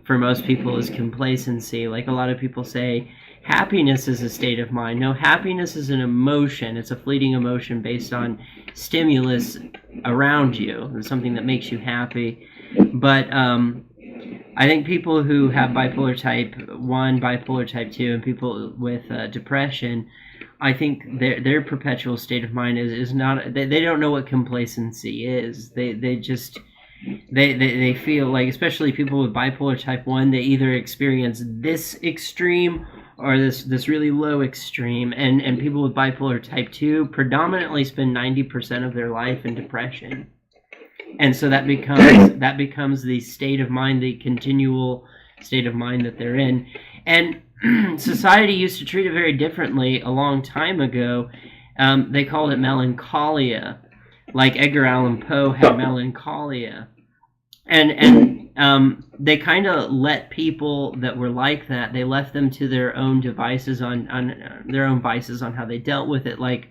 Speaker 2: for most people, is complacency. Like a lot of people say, happiness is a state of mind. No, happiness is an emotion. It's a fleeting emotion based on stimulus around you. It's something that makes you happy. But I think people who have bipolar type 1, bipolar type 2, and people with depression, I think their perpetual state of mind is not. They don't know what complacency is. They feel like, especially people with bipolar type 1, they either experience this extreme or this really low extreme, and people with bipolar type 2 predominantly spend 90% of their life in depression. And so that becomes the state of mind, the continual state of mind that they're in. And society used to treat it very differently a long time ago. They called it melancholia, like Edgar Allan Poe had melancholia. And they kind of let people that were like that, they left them to their own devices on their own vices on how they dealt with it. Like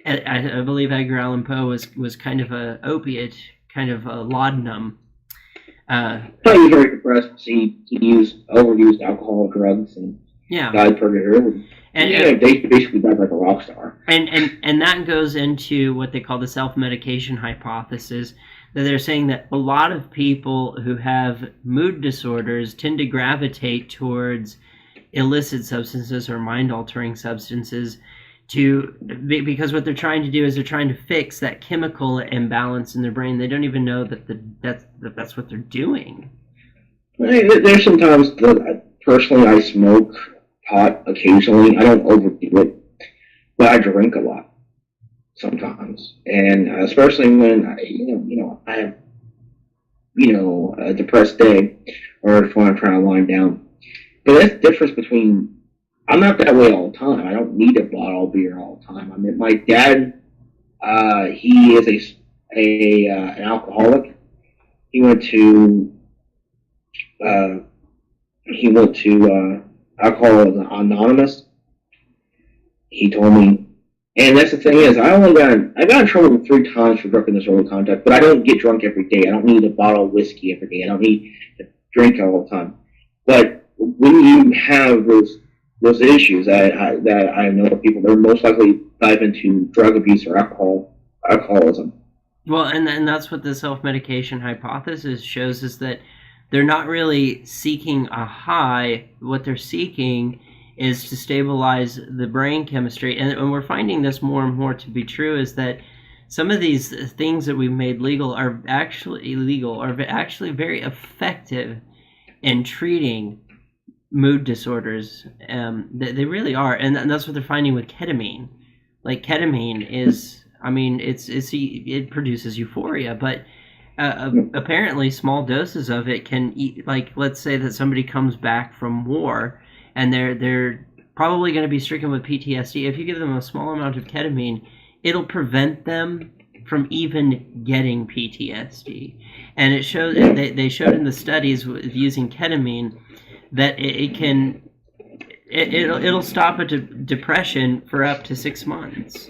Speaker 2: I believe Edgar Allan Poe was kind of a opiate, kind of a laudanum.
Speaker 1: He was very depressed. He overused alcohol, drugs, and died pretty early. And they basically died like a rock star.
Speaker 2: And that goes into what they call the self-medication hypothesis, that they're saying that a lot of people who have mood disorders tend to gravitate towards illicit substances or mind-altering substances because what they're trying to do is they're trying to fix that chemical imbalance in their brain. They don't even know that's what they're doing.
Speaker 1: There's sometimes, personally, I smoke pot occasionally. I don't overdo it, but I drink a lot sometimes, and especially when I have a depressed day, or if I'm trying to wind down. But that's the difference between. I'm not that way all the time. I don't need a bottle of beer all the time. I mean, my dad, he is an alcoholic. He went to Alcoholics Anonymous. He told me, and that's the thing is, I got in trouble 3 times for drunk in disorderly conduct, but I don't get drunk every day. I don't need a bottle of whiskey every day. I don't need to drink all the time. But when you have those issues that I know of people, they're most likely dive into drug abuse or alcoholism.
Speaker 2: Well, and that's what the self-medication hypothesis shows, is that they're not really seeking a high. What they're seeking is to stabilize the brain chemistry. And we're finding this more and more to be true, is that some of these things that we've made legal are actually illegal, are actually very effective in treating mood disorders. They really are. And that's what they're finding with ketamine. Like ketamine is, it produces euphoria, but apparently small doses of it can let's say that somebody comes back from war and they're probably going to be stricken with PTSD. If you give them a small amount of ketamine, it'll prevent them from even getting PTSD. And it showed, they showed in the studies with using ketamine that it'll stop a depression for up to 6 months.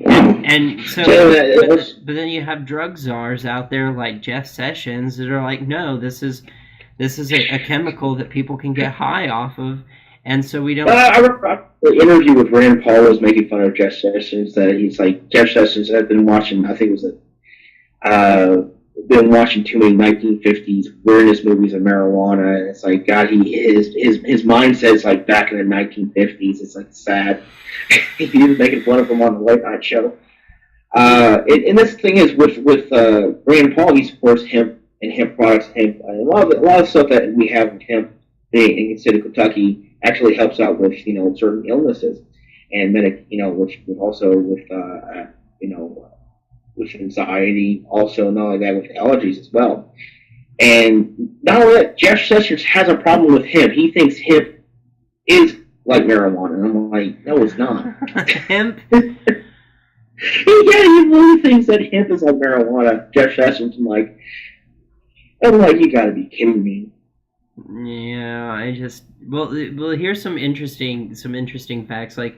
Speaker 2: And so, but then you have drug czars out there like Jeff Sessions that are like, no, this is a chemical that people can get high off of, and so we don't.
Speaker 1: I remember the interview with Rand Paul was making fun of Jeff Sessions. That he's like, Jeff Sessions had been watching, I think it was been watching too many 1950s weirdness movies of marijuana, and it's like, God, his mindset's like back in the 1950s. It's like sad. He was making fun of him on the late night show. And this thing is with Rand Paul, he supports hemp and hemp products, a lot of stuff that we have with hemp in the state of Kentucky actually helps out with certain illnesses and with also with with anxiety, also not only that with allergies as well. And not only that, Jeff Sessions has a problem with hemp. He thinks hemp is like marijuana, and I'm like, no, it's not.
Speaker 2: Hemp.
Speaker 1: Yeah, he really thinks that hemp is like marijuana. Jeff Sessions, I'm like, you gotta be kidding me.
Speaker 2: Yeah, well, here's some interesting facts. Like,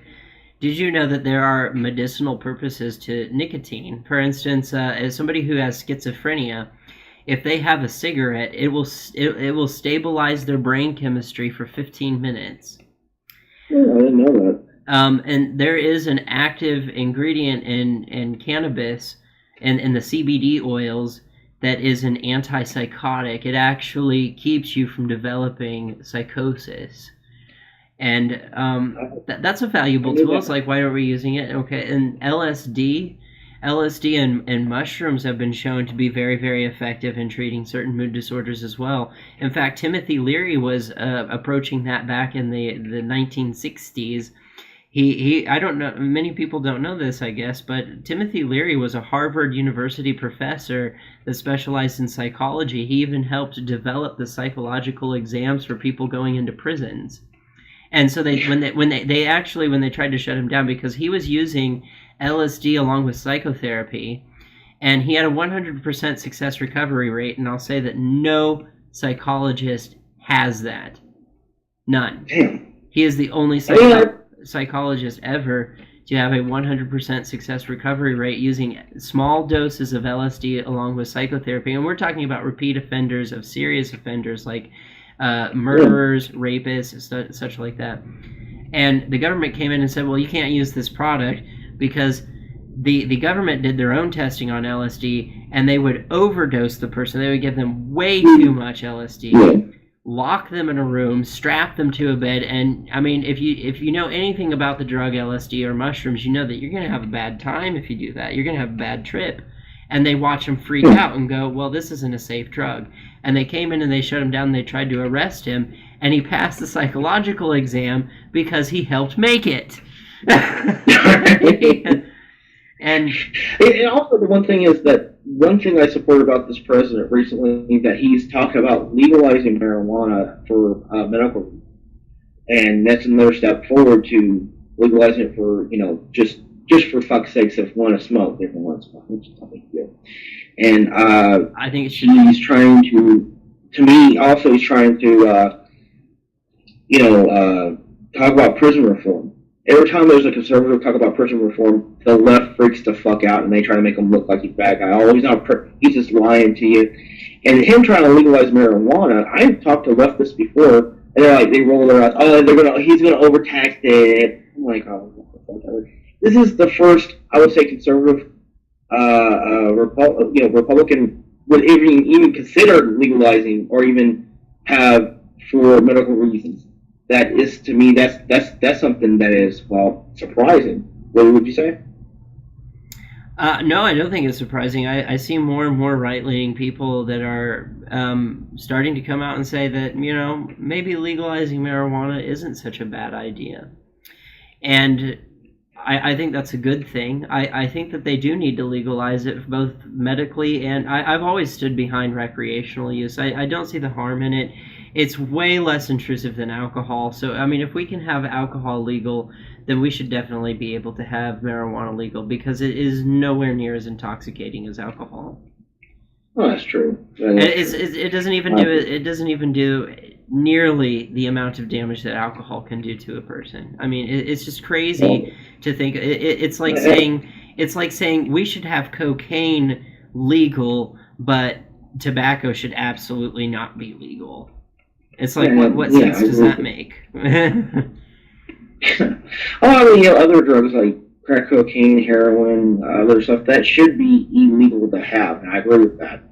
Speaker 2: did you know that there are medicinal purposes to nicotine? For instance, as somebody who has schizophrenia, if they have a cigarette, it will stabilize their brain chemistry for 15 minutes.
Speaker 1: Oh, I didn't know that.
Speaker 2: And there is an active ingredient in cannabis and in the CBD oils that is an antipsychotic. It actually keeps you from developing psychosis. And that's a valuable tool. It's like, why are we using it? Okay, and LSD and mushrooms have been shown to be very, very effective in treating certain mood disorders as well. In fact, Timothy Leary was approaching that back in the 1960s. He I don't know, many people don't know this, I guess, but Timothy Leary was a Harvard University professor that specialized in psychology. He even helped develop the psychological exams for people going into prisons. And so when they tried to shut him down because he was using LSD along with psychotherapy, and he had a 100% success recovery rate, and I'll say that no psychologist has that. None.
Speaker 1: Damn.
Speaker 2: He is the only psychologist ever to have a 100% success recovery rate using small doses of LSD along with psychotherapy. And we're talking about repeat offenders of serious offenders like murderers, rapists, such like that. And the government came in and said, well, you can't use this product because the government did their own testing on LSD, and they would overdose the person. They would give them way too much LSD, lock them in a room, strap them to a bed, and I mean, if you know anything about the drug LSD or mushrooms, you know that you're going to have a bad time if you do that. You're going to have a bad trip. And they watch him freak out and go, well, this isn't a safe drug. And they came in and they shut him down and they tried to arrest him, and he passed the psychological exam because he helped make it. and
Speaker 1: also the one thing is that one thing I support about this president recently that he's talking about legalizing marijuana for medical, and that's another step forward to legalizing it for just for fuck's sakes if one to smoke, if one to smoke, which is not a big deal. And
Speaker 2: I think
Speaker 1: he's trying to me also he's trying to talk about prison reform. Every time there's a conservative talk about prison reform, the left freaks the fuck out and they try to make him look like he's a bad guy. Oh, he's just lying to you. And him trying to legalize marijuana, I've talked to leftists before, and they roll their eyes. Oh, he's gonna overtax it. I'm like, oh, what the fuck? This is the first, I would say, conservative Republican would even consider legalizing or even have for medical reasons. That is, to me, that's something that is, surprising. What would you say?
Speaker 2: No, I don't think it's surprising. I see more and more right-leaning people that are starting to come out and say that, maybe legalizing marijuana isn't such a bad idea. And I think that's a good thing. I think that they do need to legalize it both medically and I've always stood behind recreational use. I don't see the harm in it. It's way less intrusive than alcohol. So, I mean, if we can have alcohol legal, then we should definitely be able to have marijuana legal because it is nowhere near as intoxicating as alcohol.
Speaker 1: Oh, that's true.
Speaker 2: It doesn't even do nearly the amount of damage that alcohol can do to a person. I mean, it's just crazy to think. It's like saying we should have cocaine legal, but tobacco should absolutely not be legal. It's like, what sense does that make?
Speaker 1: Other drugs like crack cocaine, heroin, other stuff that should be illegal to have, and I agree with that.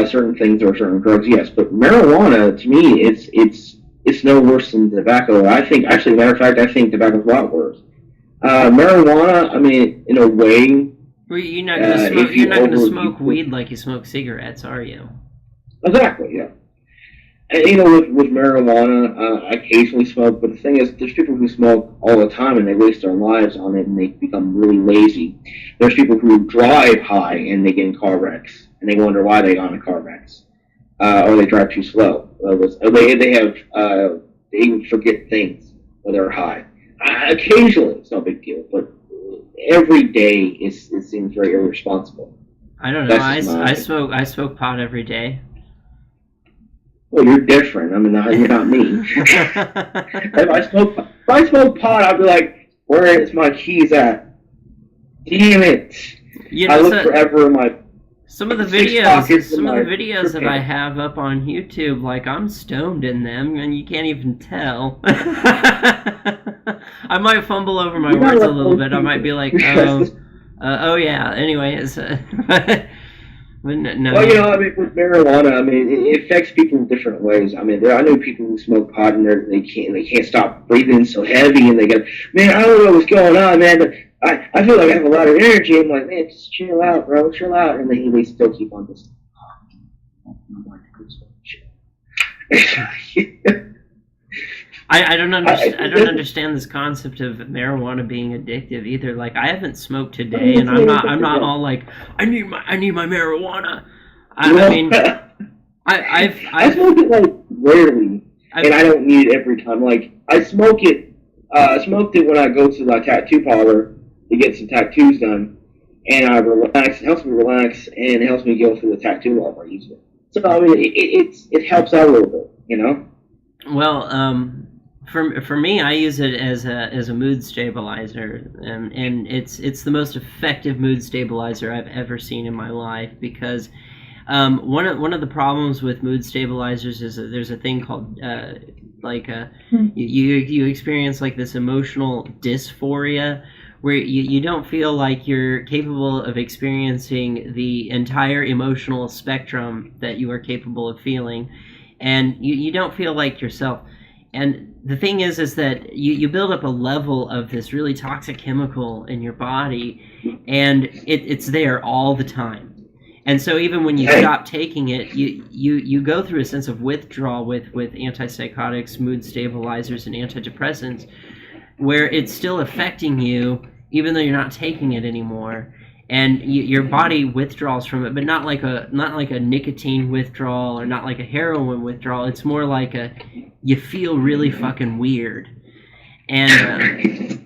Speaker 1: Certain things or certain drugs, yes, but marijuana to me, it's no worse than tobacco. I think, matter of fact, I think tobacco's a lot worse. Marijuana, I mean, in a way,
Speaker 2: Well, you're not going to smoke. You're not going to smoke weed like you smoke cigarettes, are you?
Speaker 1: Exactly. Yeah. And with marijuana, I occasionally smoke, but the thing is, there's people who smoke all the time and they waste their lives on it and they become really lazy. There's people who drive high and they get in car wrecks and they wonder why they got in car wrecks, or they drive too slow. They forget things when they're high. Occasionally, it's no big deal, but every day it seems very irresponsible.
Speaker 2: I don't know. I smoke pot every day.
Speaker 1: Well, you're different. I mean, you're not me. If I smoke pot, I'd be like, "Where is my keys at? Damn it!" I look forever in my.
Speaker 2: Some of the videos that I have up on YouTube, like I'm stoned in them, and you can't even tell. I might fumble over my words a little bit. I might be like, "Oh yeah." Anyways. No.
Speaker 1: Well, I mean, with marijuana, I mean, it affects people in different ways. I mean, I know people who smoke pot and they can't stop breathing so heavy, and they go, "Man, I don't know what's going on, man, but I feel like I have a lot of energy." I'm like, "Man, just chill out, bro, chill out," and they still keep on this.
Speaker 2: I don't understand this concept of marijuana being addictive either. Like, I haven't smoked today, and I'm not all like, I need my marijuana. I mean, I
Speaker 1: smoke it like rarely, and I don't need it every time. Like, I smoke it. I smoked it when I go to the tattoo parlor to get some tattoos done, and I relax. It helps me relax, and it helps me go through the tattoo while I use it. So I mean, it helps out a little bit, you know.
Speaker 2: Well, for me, I use it as a mood stabilizer, and it's the most effective mood stabilizer I've ever seen in my life, because one of the problems with mood stabilizers is that there's a thing called you experience like this emotional dysphoria, where you don't feel like you're capable of experiencing the entire emotional spectrum that you are capable of feeling, and you don't feel like yourself. And the thing is that you build up a level of this really toxic chemical in your body, and it's there all the time. And so even when you stop taking it, you go through a sense of withdrawal with antipsychotics, mood stabilizers, and antidepressants, where it's still affecting you even though you're not taking it anymore. And your body withdraws from it, but not like a nicotine withdrawal or not like a heroin withdrawal. It's more like you feel really fucking weird, and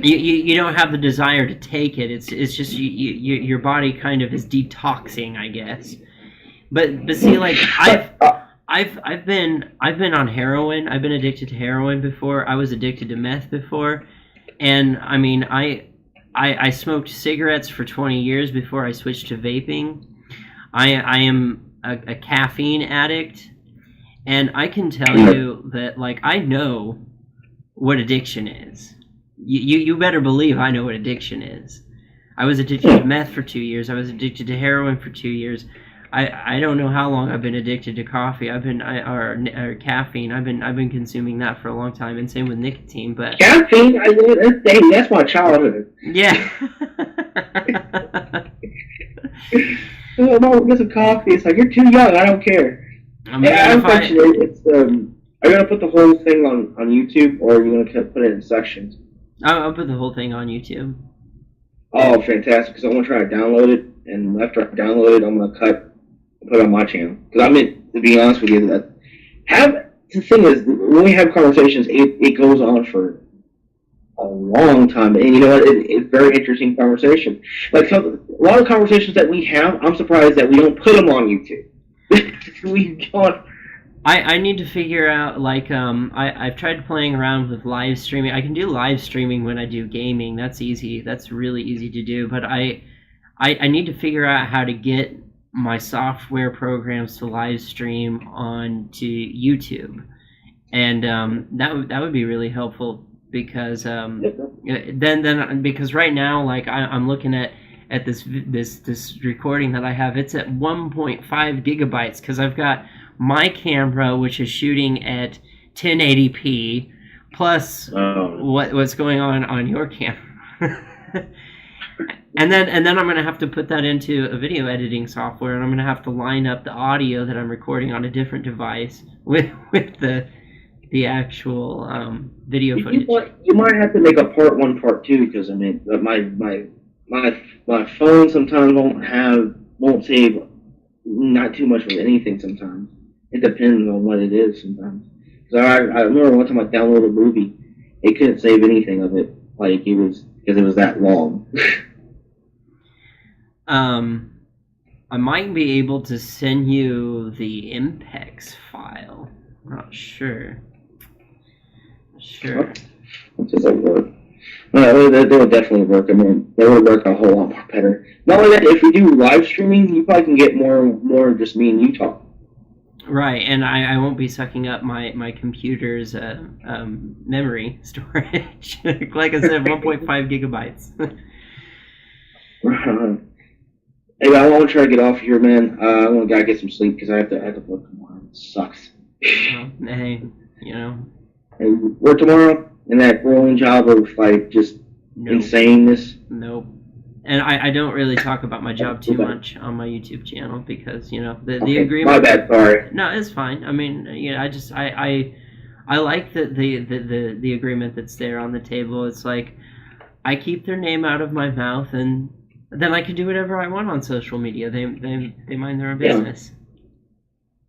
Speaker 2: you don't have the desire to take it. It's just your body kind of is detoxing, I guess. But see, like I've been on heroin. I've been addicted to heroin before. I was addicted to meth before, and I mean I smoked cigarettes for 20 years before I switched to vaping. I am a caffeine addict, and I can tell you that, like, I know what addiction is. You better believe I know what addiction is. I was addicted to meth for 2 years. I was addicted to heroin for 2 years. I don't know how long I've been addicted to coffee. Or caffeine. I've been consuming that for a long time, and same with nicotine. But
Speaker 1: caffeine, that's my childhood.
Speaker 2: Yeah.
Speaker 1: No, get some coffee. It's like, you're too young. I don't care. I'm it's are you gonna put the whole thing on YouTube, or are you gonna put it in sections?
Speaker 2: I'll put the whole thing on YouTube.
Speaker 1: Oh, fantastic! Because I want to try to download it, and after I download it, I'm gonna put it on my channel. Because to be honest with you, the thing is, when we have conversations, it goes on for a long time, and you know what? It's very interesting conversation. Like, a lot of conversations that we have, I'm surprised that we don't put them on YouTube. We don't.
Speaker 2: I need to figure out, like, I've tried playing around with live streaming. I can do live streaming when I do gaming. That's easy. That's really easy to do. But I need to figure out how to get my software programs to live stream onto YouTube, and that would be really helpful, because then because right now, like, I'm looking at this recording that I have. It's at 1.5 gigabytes because I've got my camera, which is shooting at 1080p, plus what's going on your camera. then I'm gonna have to put that into a video editing software, and I'm gonna have to line up the audio that I'm recording on a different device with the actual video footage.
Speaker 3: You might have to make a part 1, part 2, because I mean, my phone sometimes won't save not too much of anything. Sometimes it depends on what it is. Sometimes, because I remember one time I downloaded a movie, it couldn't save anything of it, like it was because it was that long.
Speaker 2: I might be able to send you the Impex file. I'm not sure. Sure.
Speaker 3: Does that work? That would definitely work. I mean, that would work a whole lot more better. Not only that, if we do live streaming, you probably can get more just me and you talk.
Speaker 2: Right, and I won't be sucking up my computer's memory storage. Like I said, 1.5 gigabytes.
Speaker 3: Anyway, I want to try to get off here, man. I want to get some sleep because I have to work tomorrow. It sucks.
Speaker 2: Hey, you know.
Speaker 3: Hey, work tomorrow in that rolling job of like just insaneness.
Speaker 2: Nope. And I don't really talk about my job too much on my YouTube channel because, you know, the agreement.
Speaker 3: My bad, sorry.
Speaker 2: No, it's fine. I mean, you know, I like the agreement that's there on the table. It's like I keep their name out of my mouth, and then I can do whatever I want on social media. They mind their own business.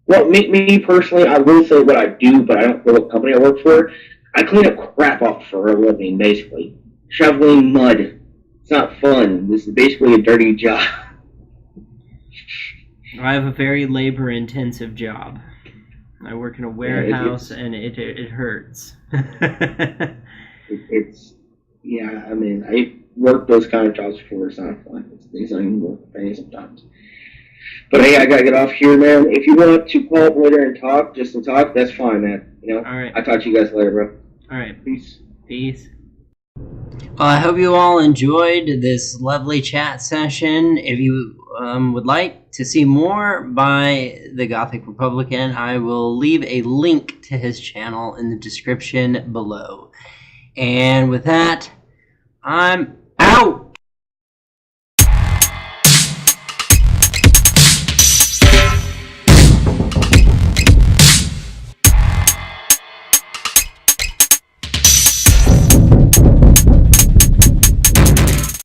Speaker 3: Well, me personally, I will say what I do, but I don't know what company I work for. I clean up crap off for a living, basically. Shoveling mud. It's not fun. This is basically a dirty job. I
Speaker 2: have a very labor-intensive job. I work in a warehouse, and it hurts.
Speaker 3: I mean, I worked those kind of jobs before. It's not fun. It's not even worth the pay sometimes. But hey, I gotta get off here, man. If you want to call up later and talk, just to talk, that's fine, man. You know.
Speaker 2: All right.
Speaker 3: I'll talk to you guys later, bro.
Speaker 2: All right.
Speaker 3: Peace.
Speaker 2: Well, I hope you all enjoyed this lovely chat session. If you would like to see more by the Gothic Republican, I will leave a link to his channel in the description below. And with that, I'm out!